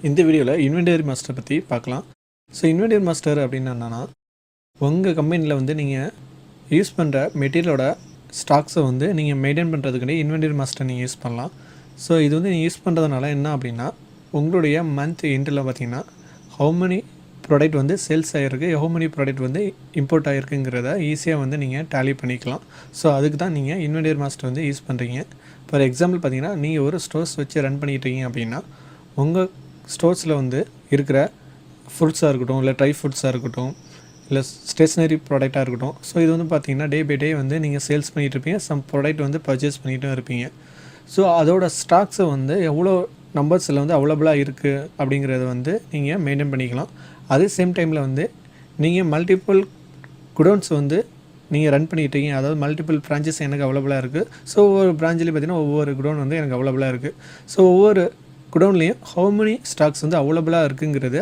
இந்த வீடியோவில் inventory master பற்றி பார்க்கலாம். ஸோ இன்வென்டரி மாஸ்டர் அப்படின்னா என்னென்னா, உங்கள் கம்பெனியில் வந்து நீங்கள் யூஸ் பண்ணுற மெட்டீரியலோட ஸ்டாக்ஸை வந்து நீங்கள் மெயின்டைன் பண்ணுறதுக்கு இன்வென்டரி மாஸ்டர் நீங்கள் யூஸ் பண்ணலாம். ஸோ இது வந்து நீங்கள் யூஸ் பண்ணுறதுனால என்ன அப்படின்னா, உங்களுடைய மந்த் எண்டில் பார்த்தீங்கன்னா ஹவு மெனி ப்ராடக்ட் வந்து சேல்ஸ் ஆகிருக்கு, ஹவு மெனி ப்ராடக்ட் வந்து இம்போர்ட் ஆகிருக்குங்கிறத ஈஸியாக வந்து நீங்கள் டேலி பண்ணிக்கலாம். ஸோ அதுக்கு தான் நீங்கள் இன்வென்டரி மாஸ்டர் வந்து யூஸ் பண்ணுறீங்க. ஃபார் எக்ஸாம்பிள் பார்த்தீங்கன்னா, நீங்கள் ஒரு ஸ்டோர்ஸ் வச்சு ரன் பண்ணிக்கிட்டீங்க அப்படின்னா, உங்கள் ஸ்டோர்ஸில் வந்து இருக்கிற ஃபுட்ஸாக இருக்கட்டும், இல்லை ட்ரை ஃபுட்ஸாக இருக்கட்டும், இல்லை ஸ்டேஷ்னரி ப்ராடக்டாக இருக்கட்டும். ஸோ இது வந்து பார்த்திங்கன்னா டே பை டே வந்து நீங்கள் சேல்ஸ் பண்ணிகிட்டு இருப்பீங்க, சம் ப்ராடக்ட் வந்து பர்ச்சேஸ் பண்ணிகிட்டும் இருப்பீங்க. ஸோ அதோட ஸ்டாக்ஸை வந்து எவ்வளோ நம்பர்ஸில் வந்து அவைலபிளாக இருக்குது அப்படிங்கிறத வந்து நீங்கள் மெயின்டைன் பண்ணிக்கலாம். அதே சேம் டைமில் வந்து நீங்கள் மல்டிபிள் குடோன்ஸ் வந்து நீங்கள் ரன் பண்ணிக்கிட்டீங்க, அதாவது மல்டிபிள் பிரான்ச்சஸ் எனக்கு அவைலபிளாக இருக்குது. ஸோ ஒவ்வொரு பிரான்ச்சிலையும் பார்த்திங்கன்னா ஒவ்வொரு குடோன் வந்து எனக்கு அவைலபிளாக இருக்குது. ஸோ ஒவ்வொரு குடோன்லேயும் ஹவு மெனி ஸ்டாக்ஸ் வந்து அவைலபிளாக இருக்குங்கிறது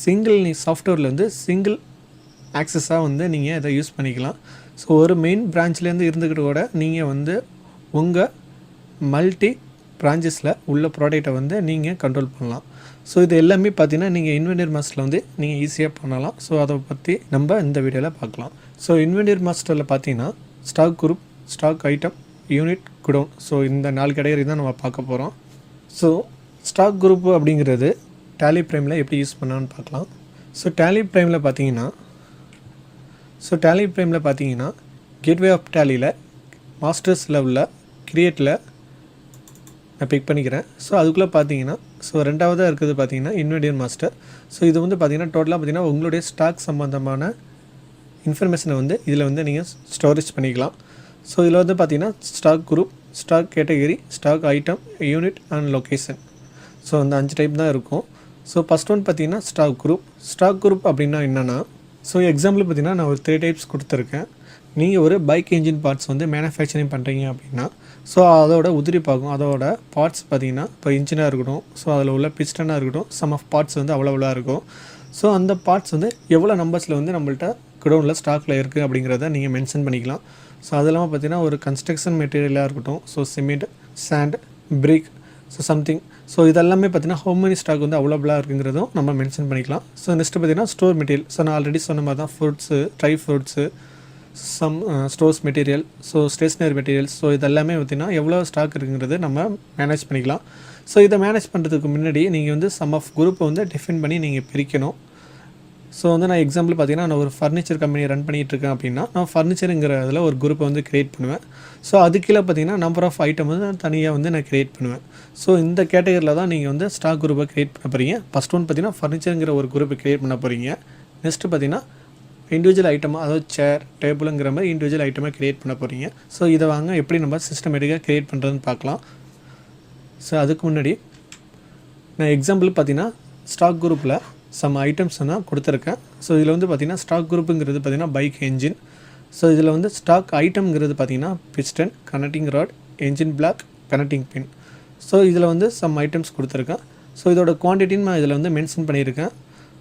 சிங்கிள் சாஃப்ட்வேரில் வந்து சிங்கிள் ஆக்சஸாக வந்து நீங்கள் இதை யூஸ் பண்ணிக்கலாம். ஸோ ஒரு மெயின் பிரான்ச்லேருந்து இருந்துக்கிட்டு கூட நீங்கள் வந்து உங்கள் மல்டி பிரான்ச்சஸில் உள்ள ப்ராடக்டை வந்து நீங்கள் கண்ட்ரோல் பண்ணலாம். ஸோ இது எல்லாமே பார்த்தீங்கன்னா நீங்கள் இன்வென்டரி மாஸ்டரில் வந்து நீங்கள் ஈஸியாக பண்ணலாம். ஸோ அதை பற்றி நம்ம இந்த வீடியோவில் பார்க்கலாம். ஸோ இன்வென்டரி மாஸ்டரில் பார்த்தீங்கன்னா stock group, stock item, unit, godown, so இந்த 4 கேட்டகரி தான் நம்ம பார்க்க போகிறோம். ஸோ ஸ்டாக் குரூப் அப்படிங்கிறது டேலி ப்ரைமில் எப்படி யூஸ் பண்ணான்னு பார்க்கலாம். ஸோ டேலி ப்ரைமில் பார்த்தீங்கன்னா கேட்வே ஆஃப் டேலியில் மாஸ்டர்ஸ் லெவலில் கிரியேட்டில் நான் பிக் பண்ணிக்கிறேன். ஸோ அதுக்குள்ளே பார்த்தீங்கன்னா ஸோ ரெண்டாவதாக இருக்குது பார்த்தீங்கன்னா இன்வென்டரி மாஸ்டர். ஸோ இது வந்து பார்த்தீங்கன்னா டோட்டலாக பார்த்தீங்கன்னா உங்களுடைய ஸ்டாக் சம்மந்தமான இன்ஃபர்மேஷனை வந்து இதில் வந்து நீங்கள் ஸ்டோரேஜ் பண்ணிக்கலாம். ஸோ இதில் வந்து பார்த்தீங்கன்னா stock group, stock category, stock item, unit and location. So அந்த 5 டைப் தான் இருக்கும். ஸோ ஃபஸ்ட் ஒன் பார்த்தீங்கன்னா ஸ்டாக் குரூப். ஸ்டாக் குரூப் அப்படின்னா என்னென்னா, ஸோ எக்ஸாம்பிள் பார்த்தீங்கன்னா நான் ஒரு 3 டைப்ஸ் கொடுத்துருக்கேன். நீங்கள் ஒரு பைக் என்ஜின் பார்ட்ஸ் வந்து மேனுஃபேக்சரிங் பண்ணுறீங்க அப்படின்னா, ஸோ அதோட உதிரி பாகம், அதோட பார்ட்ஸ் பார்த்தீங்கன்னா இப்போ இன்ஜினாக இருக்கட்டும், ஸோ அதில் உள்ள பிஸ்டனாக இருக்கட்டும், சம் ஆஃப் பார்ட்ஸ் வந்து அவ்வளோவளாக இருக்கும். ஸோ அந்த பார்ட்ஸ் வந்து எவ்வளோ நம்பர்ஸில் வந்து நம்மள்ட்ட குடோனில் ஸ்டாக்கில் இருக்குது அப்படிங்கிறத நீங்கள் மென்ஷன் பண்ணிக்கலாம். ஸோ அது இல்லாமல் பார்த்தீங்கன்னா ஒரு கன்ஸ்ட்ரக்ஷன் மெட்டீரியலாக இருக்கட்டும், ஸோ சிமெண்ட், சாண்ட், பிரிக், ஸோ சம்திங், ஸோ இதெல்லாமே பார்த்தீங்கன்னா ஹவு மெனி ஸ்டாக் வந்து அவைலபிளாக இருக்குங்கிறதும் நம்ம மென்ஷன் பண்ணிக்கலாம். ஸோ நெக்ஸ்ட்டு பார்த்தீங்கன்னா ஸ்டோர் மெட்டீரியல். ஸோ நான் ஆல்ரெடி சொன்ன மாதிரி தான் fruits, dry fruits, some stores material, so stationery materials, so இதெல்லாமே பார்த்திங்கன்னா எவ்வளோ ஸ்டாக் இருக்குங்கிறது நம்ம மேனேஜ் பண்ணிக்கலாம். ஸோ இதை மேனேஜ் பண்ணுறதுக்கு முன்னாடி நீங்கள் வந்து சம் ஆஃப் குரூப்பை வந்து டிஃபைன் பண்ணி நீங்கள் பிரிக்கணும். ஸோ வந்து நான் எக்ஸாம்பிள் பார்த்தீங்கன்னா நான் ஒரு ஃபர்னிச்சர் கம்பெனி ரன் பண்ணிகிட்டு இருக்கேன் அப்படின்னா, நான் ஃபர்னிச்சருங்கிற இதில் ஒரு குரூப்பை வந்து க்ரியேட் பண்ணுவேன். ஸோ அது கீழே பார்த்தீங்கன்னா நம்பர் ஆஃப் ஐட்டம் வந்து நான் தனியாக வந்து நான் க்ரியேட் பண்ணுவேன். ஸோ இந்த கேட்டகரியில் தான் நீங்கள் வந்து ஸ்டாக் குரூப்பை க்ரியேட் பண்ண போகிறீங்க. ஃபஸ்ட் ஒன் பார்த்தீங்கன்னா ஃபர்னிச்சருங்கிற ஒரு குரூப்பை க்ரியேட் பண்ண போகிறீங்க. நெக்ஸ்ட்டு பார்த்தீங்கன்னா இண்டிவிஜுவல் ஐட்டமாக, அதாவது சேர், டேபிளுங்கிற மாதிரி இண்டிவிஜுவல் ஐட்டமாக க்ரியேட் பண்ண போகிறீங்க. ஸோ இதை வாங்க எப்படி நம்ம சிஸ்டமேட்டிக்காக க்ரியேட் பண்ணுறதுன்னு பார்க்கலாம். ஸோ அதுக்கு முன்னாடி நான் எக்ஸாம்பிள் பார்த்தீங்கன்னா ஸ்டாக் குரூப்பில் சம் ஐட்டம்ஸ் நான் கொடுத்துருக்கேன். ஸோ இதில் வந்து பார்த்திங்கன்னா ஸ்டாக் குரூப்புங்கிறது பார்த்திங்கன்னா பைக் என்ஜின். ஸோ இதில் வந்து ஸ்டாக் ஐட்டம்ங்கிறது பார்த்திங்கன்னா piston, connecting rod, engine block, connecting pin. So இதில் வந்து சம் ஐட்டம்ஸ் கொடுத்துருக்கேன். ஸோ இதோட குவான்டிட்டின்னு நான் இதில் வந்து மென்ஷன் பண்ணியிருக்கேன்.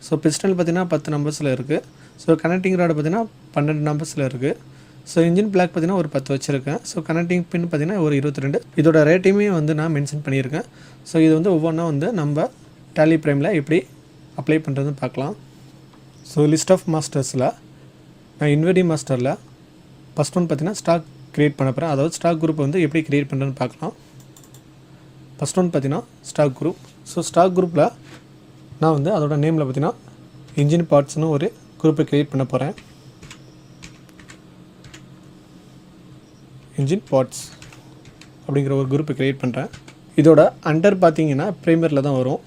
ஸோ பிஸ்டன் பார்த்திங்கன்னா 10 நம்பர்ஸில் இருக்குது. ஸோ கனெக்டிங் ராட் பார்த்திங்கன்னா 12 நம்பர்ஸில் இருக்குது. ஸோ இன்ஜின் பிளாக் பார்த்திங்கன்னா ஒரு 10 வச்சுருக்கேன். ஸோ கனெக்டிங் பின் பார்த்திங்கன்னா ஒரு 22. இதோட ரேட்டையுமே வந்து நான் மென்ஷன் பண்ணியிருக்கேன். ஸோ இது வந்து ஒவ்வொன்றா வந்து நம்ம டேலி ப்ரைமில் எப்படி அப்ளை பண்ணுறதுன்னு பார்க்கலாம். ஸோ லிஸ்ட் ஆஃப் மாஸ்டர்ஸில் நான் இன்வென்டரி மாஸ்டரில் ஃபஸ்ட் ஒன் பார்த்தீங்கன்னா ஸ்டாக் க்ரியேட் பண்ண போகிறேன். அதாவது ஸ்டாக் குரூப் வந்து எப்படி க்ரியேட் பண்ணுறதுன்னு பார்க்கலாம். ஃபஸ்ட் ஒன் பார்த்தீங்கன்னா ஸ்டாக் குரூப். ஸோ ஸ்டாக் குரூப்பில் நான் வந்து அதோட நேமில் பார்த்தீங்கன்னா இன்ஜின் பார்ட்ஸ்னு ஒரு குரூப்பை க்ரியேட் பண்ண போகிறேன். இன்ஜின் பார்ட்ஸ் அப்படிங்கிற ஒரு குரூப்பை க்ரியேட் பண்ணுறேன். இதோட அண்டர் பார்த்தீங்கன்னா ப்ரைமரியில் தான் வரும்.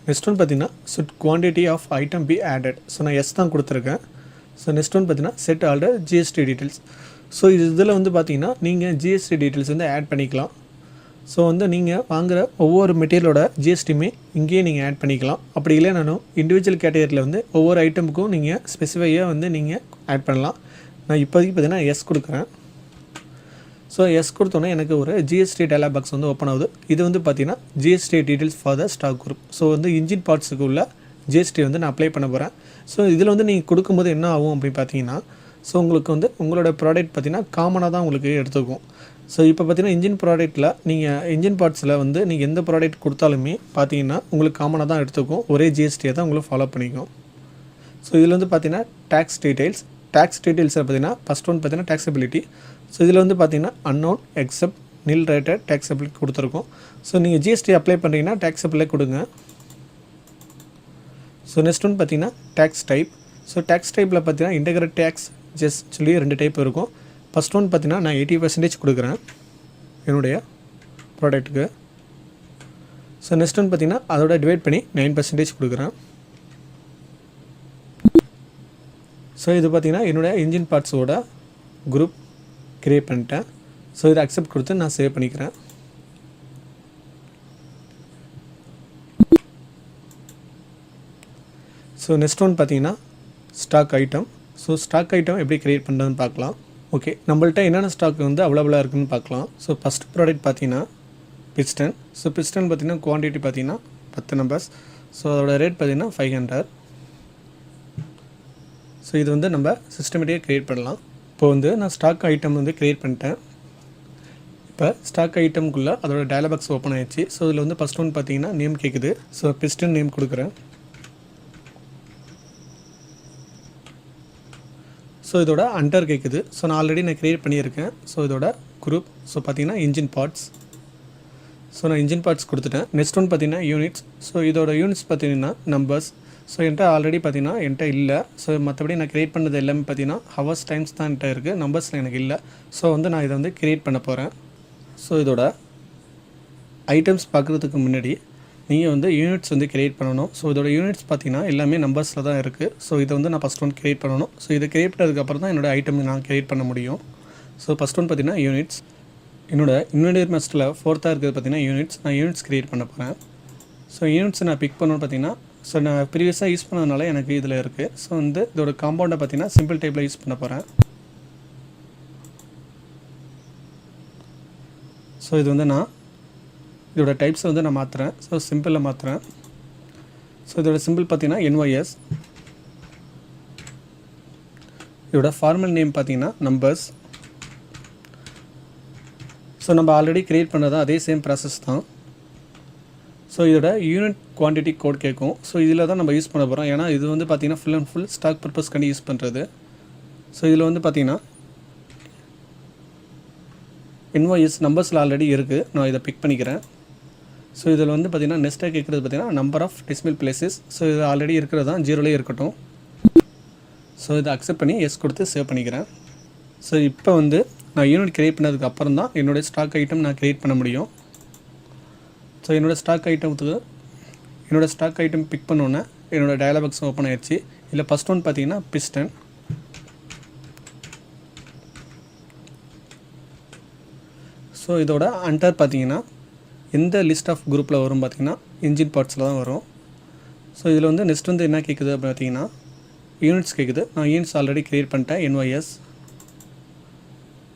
நெக்ஸ்ட் ஒன் பார்த்தீங்கன்னா should quantity of item be added. So நான் எஸ் தான் கொடுத்துருக்கேன். ஸோ நெக்ஸ்ட் ஒன் பார்த்தீங்கன்னா set alter GST details. So இதில் வந்து பார்த்தீங்கன்னா நீங்கள் ஜிஎஸ்டி டீட்டெயில்ஸ் வந்து ஆட் பண்ணிக்கலாம். ஸோ வந்து நீங்கள் வாங்குகிற ஒவ்வொரு மெட்டீரியலோட ஜிஎஸ்டியுமே இங்கேயே நீங்கள் ஆட் பண்ணிக்கலாம். அப்படி இல்லைனாலும் இண்டிவிஜுவல் கேட்டகரியில் வந்து ஒவ்வொரு ஐட்டமுக்கும் நீங்கள் ஸ்பெசிஃபையாக வந்து நீங்கள் ஆட் பண்ணலாம். நான் இப்போதைக்கு பார்த்தீங்கன்னா எஸ் கொடுக்குறேன். ஸோ எஸ் கொடுத்தோன்னே எனக்கு ஒரு ஜிஎஸ்டி டயலாக் பாக்ஸ் வந்து ஓப்பன் ஆகுது. இது வந்து பார்த்தீங்கன்னா GST details for the stock group. So வந்து இன்ஜின் பார்ட்ஸுக்கு உள்ள ஜிஎஸ்டி வந்து நான் அப்ளை பண்ண போகிறேன். ஸோ இதில் வந்து நீங்கள் கொடுக்கும்போது என்ன ஆகும் அப்படின்னு பார்த்தீங்கன்னா, ஸோ உங்களுக்கு வந்து உங்களோட ப்ராடக்ட் பார்த்தீங்கன்னா காமனாக தான் உங்களுக்கு எடுத்துக்கும். ஸோ இப்போ பார்த்தீங்கன்னா இன்ஜின் ப்ராடக்ட்டில் நீங்கள் இன்ஜின் பார்ட்ஸில் வந்து நீங்கள் எந்த ப்ராடக்ட் கொடுத்தாலுமே பார்த்தீங்கன்னா உங்களுக்கு காமனாக தான் எடுத்துக்கும், ஒரே ஜிஎஸ்டியை தான் உங்களுக்கு ஃபாலோ பண்ணிக்கும். ஸோ இதில் வந்து பார்த்தீங்கன்னா டேக்ஸ் டீட்டெயில்ஸில் பார்த்தீங்கன்னா ஃபஸ்ட் ஒன் பார்த்தீங்கன்னா டேக்ஸபிலிட்டி. ஸோ இதில் வந்து பார்த்தீங்கன்னா அன்னோன் எக்ஸப்ட் நில் ரேட்டட் டேக்ஸபிலிட்டி கொடுத்துருக்கோம். ஸோ நீங்கள் ஜிஎஸ்டி அப்ளை பண்ணுறீங்கன்னா டேக்ஸபிளே கொடுங்க. ஸோ நெக்ஸ்ட் ஒன் பார்த்தீங்கன்னா டேக்ஸ் டைப். ஸோ டேக்ஸ் டைப்பில் பார்த்தீங்கன்னா இன்டெகிரேட் டேக்ஸ் ஜஸ்ட் சொல்லி 2 டைப் இருக்கும். ஃபஸ்ட் ஒன் பார்த்தீங்கன்னா நான் 80% கொடுக்குறேன் என்னுடைய ப்ராடக்ட்டுக்கு. ஸோ நெக்ஸ்ட் ஒன் பார்த்தீங்கன்னா அதோட டிவைட் பண்ணி 9% கொடுக்குறேன். ஸோ இது பார்த்தீங்கன்னா என்னுடைய இன்ஜின் பார்ட்ஸோட குரூப் க்ரியேட் பண்ணிட்டேன். ஸோ இதை அக்செப்ட் கொடுத்து நான் சேவ் பண்ணிக்கிறேன். ஸோ நெக்ஸ்ட் ஒன் பார்த்தீங்கன்னா stock item. So stock item எப்படி க்ரியேட் பண்ணுறதுன்னு பார்க்கலாம். ஓகே, நம்மள்ட்ட என்னென்ன ஸ்டாக் வந்து அவைலபிளாக இருக்குதுன்னு பார்க்கலாம். ஸோ ஃபஸ்ட் ப்ராடக்ட் பார்த்தீங்கன்னா பிஸ்டன். ஸோ பிஸ்டன் பார்த்தீங்கன்னா குவான்டிட்டி பார்த்தீங்கன்னா 10 நம்பர்ஸ். ஸோ அதோட ரேட் பார்த்தீங்கன்னா 500. ஸோ இது வந்து நம்ம சிஸ்டமேட்டிக்காக க்ரியேட் பண்ணலாம். இப்போ வந்து நான் ஸ்டாக் ஐட்டம் வந்து க்ரியேட் பண்ணிட்டேன். இப்போ ஸ்டாக் ஐட்டம்குள்ளே அதோட டயலாக் பாக்ஸ் ஓப்பன் ஆயிடுச்சு. ஸோ இதில் வந்து ஃபஸ்ட் ஒன் பார்த்தீங்கன்னா நேம் கேட்குது. ஸோ பிஸ்டன் நேம் கொடுக்குறேன். ஸோ இதோட அண்டர் கேட்குது. ஸோ நான் ஆல்ரெடி க்ரியேட் பண்ணியிருக்கேன். ஸோ இதோட குரூப் ஸோ பார்த்தீங்கன்னா இன்ஜின் பார்ட்ஸ். ஸோ நான் இன்ஜின் பார்ட்ஸ் கொடுத்துட்டேன். நெக்ஸ்ட் ஒன் பார்த்தீங்கன்னா யூனிட்ஸ். ஸோ இதோட யூனிட்ஸ் பார்த்தீங்கன்னா நம்பர்ஸ். ஸோ என்கிட்ட ஆல்ரெடி பார்த்தீங்கன்னா என்கிட்ட இல்லை. ஸோ மற்றபடி நான் க்ரியேட் பண்ணது எல்லாமே பார்த்தீங்கன்னா ஹவர்ஸ் டைம்ஸ் தான் என்கிட்ட இருக்குது, நம்பர்ஸில் எனக்கு இல்லை. ஸோ வந்து நான் இதை வந்து க்ரியேட் பண்ண போகிறேன். ஸோ இதோட ஐட்டம்ஸ் பார்க்குறதுக்கு முன்னாடி நீங்கள் வந்து யூனிட்ஸ் வந்து க்ரியேட் பண்ணணும். ஸோ இதோட யூனிட்ஸ் பார்த்தீங்கன்னா எல்லாமே நம்பர்ஸில் தான் இருக்குது. ஸோ இதை வந்து நான் ஃபஸ்ட் ஒன் க்ரியேட் பண்ணணும். ஸோ இதை க்ரியேட் பண்ணதுக்கப்புறம் தான் என்னோடய ஐட்டம் நான் க்ரியேட் பண்ண முடியும். ஸோ ஃபஸ்ட் ஒன் பார்த்தீங்கன்னா யூனிட்ஸ். என்னோட இன்வென்டரி மாஸ்டரில் 4th இருக்கிறது பார்த்தீங்கன்னா யூனிட்ஸ். நான் யூனிட்ஸ் க்ரியேட் பண்ண போகிறேன். ஸோ யூனிட்ஸ் நான் பிக் பண்ணணும்னு பார்த்தீங்கன்னா ஸோ நான் ப்ரீவியஸாக யூஸ் பண்ணதுனால எனக்கு இதில் இருக்குது. ஸோ வந்து இதோட காம்பவுண்டை பார்த்தீங்கன்னா சிம்பிள் டைப்பில் யூஸ் பண்ண போகிறேன். ஸோ இது வந்து நான் இதோட டைப்ஸை வந்து நான் மாற்றுறேன். ஸோ சிம்பிளில் மாற்றுறேன். ஸோ இதோட சிம்பிள் பார்த்தீங்கன்னா NYS. இதோட ஃபார்மல் நேம் பார்த்தீங்கன்னா நம்பர்ஸ். ஸோ நம்ம ஆல்ரெடி க்ரியேட் பண்ணது அதே சேம் ப்ராசஸ் தான். ஸோ இதோட யூனிட் குவான்டிட்டி கோட் கேட்கும். ஸோ இதில் தான் நம்ம யூஸ் பண்ண போகிறோம். ஏன்னா இது வந்து பார்த்திங்கன்னா ஃபுல் அண்ட் ஃபுல் ஸ்டாக் பர்பஸ்க்காண்டி யூஸ் பண்ணுறது. ஸோ இதில் வந்து பார்த்திங்கன்னா NYS நம்பர்ஸில் ஆல்ரெடி இருக்குது. நான் இதை பிக் பண்ணிக்கிறேன். ஸோ இதில் வந்து பார்த்திங்கன்னா நெக்ஸ்ட்டாக கேட்குறது பார்த்திங்கன்னா number of decimal places. So இது ஆல்ரெடி இருக்கிறது தான், 0லே இருக்கட்டும். ஸோ இதை அக்செப்ட் பண்ணி எஸ் கொடுத்து சேவ் பண்ணிக்கிறேன். ஸோ இப்போ வந்து நான் யூனிட் க்ரியேட் பண்ணதுக்கு அப்புறம் தான் என்னோடய ஸ்டாக் ஐட்டம் நான் க்ரியேட் பண்ண முடியும். ஸோ என்னோடய ஸ்டாக் ஐட்டம் பிக் பண்ணோன்னே என்னோடய டயலாக் பாக்ஸ் ஓப்பன் ஆயிடுச்சு. இதில் ஃபஸ்ட் ஒன் பார்த்தீங்கன்னா பிஸ்டன். ஸோ இதோட அண்டர் பார்த்தீங்கன்னா எந்த லிஸ்ட் ஆஃப் குரூப்பில் வரும் பார்த்தீங்கன்னா இன்ஜின் பார்ட்ஸில் தான் வரும். ஸோ இதில் வந்து நெக்ஸ்ட் வந்து என்ன கேட்குது பார்த்தீங்கன்னா யூனிட்ஸ் கேட்குது. நான் யூனிட்ஸ் ஆல்ரெடி க்ரியேட் பண்ணிட்டேன், NYS.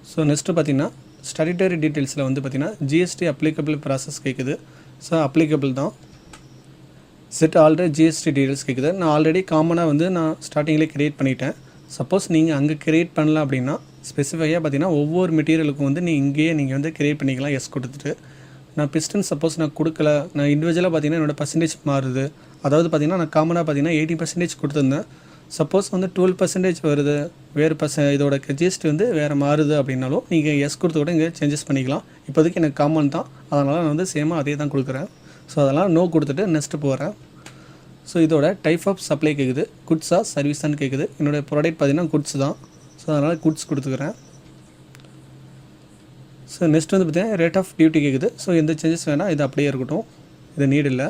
ஸோ நெக்ஸ்ட்டு பார்த்தீங்கன்னா ஸ்டாட்யூட்டரி டீட்டெயில்ஸில் வந்து பார்த்தீங்கன்னா ஜிஎஸ்டி அப்ளிகபிள் ப்ராசஸ் கேட்குது. ஸோ அப்ளிகபிள் தான். செட் ஆல்ரெடி ஜிஎஸ்டி டீட்டெயில்ஸ் கேட்குது. நான் ஆல்ரெடி காமனாக வந்து நான் ஸ்டார்டிங்லேயே க்ரியேட் பண்ணிட்டேன். சப்போஸ் நீங்கள் அங்கே க்ரியேட் பண்ணல அப்படின்னா ஸ்பெசிஃபையாக பார்த்தீங்கன்னா ஒவ்வொரு மெட்டீரியலுக்கும் வந்து இங்கேயே நீங்கள் வந்து க்ரியேட் பண்ணிக்கலாம் எஸ் கொடுத்துட்டு. நான் பிஸ்டன் சப்போஸ் நான் கொடுக்கல, நான் இண்டிவிஜுவலாக பார்த்தீங்கன்னா என்னோடய பர்சன்டேஜ் மாறுது. அதாவது பார்த்தீங்கன்னா நான் காமனாக பார்த்தீங்கன்னா 80% கொடுத்துருந்தேன். சப்போஸ் வந்து 12% வருது, வேறு இதோட ஜிஎஸ்டி வந்து வேறு மாறுது அப்படின்னாலும் நீங்கள் எஸ் கொடுத்து கூட இங்கே சேஞ்சஸ் பண்ணிக்கலாம். இப்போதைக்கு எனக்கு காமன் தான், அதனால் நான் வந்து சேமாக அதே தான் கொடுக்குறேன். ஸோ அதெல்லாம் நோ கொடுத்துட்டு நெக்ஸ்ட்டு போகிறேன். ஸோ இதோட டைப் ஆஃப் சப்ளை கேட்குது, குட்ஸா சர்வீஸான்னு கேட்குது. என்னோடய ப்ராடக்ட் பார்த்தீங்கன்னா குட்ஸ் தான். ஸோ அதனால் குட்ஸ் கொடுத்துக்கிறேன். ஸோ நெக்ஸ்ட் வந்து பார்த்தீங்கன்னா ரேட் ஆஃப் டியூட்டி கேட்குது. ஸோ எந்த சேஞ்சஸ் வேணால் இது அப்படியே இருக்கட்டும், இது நீட் இல்லை.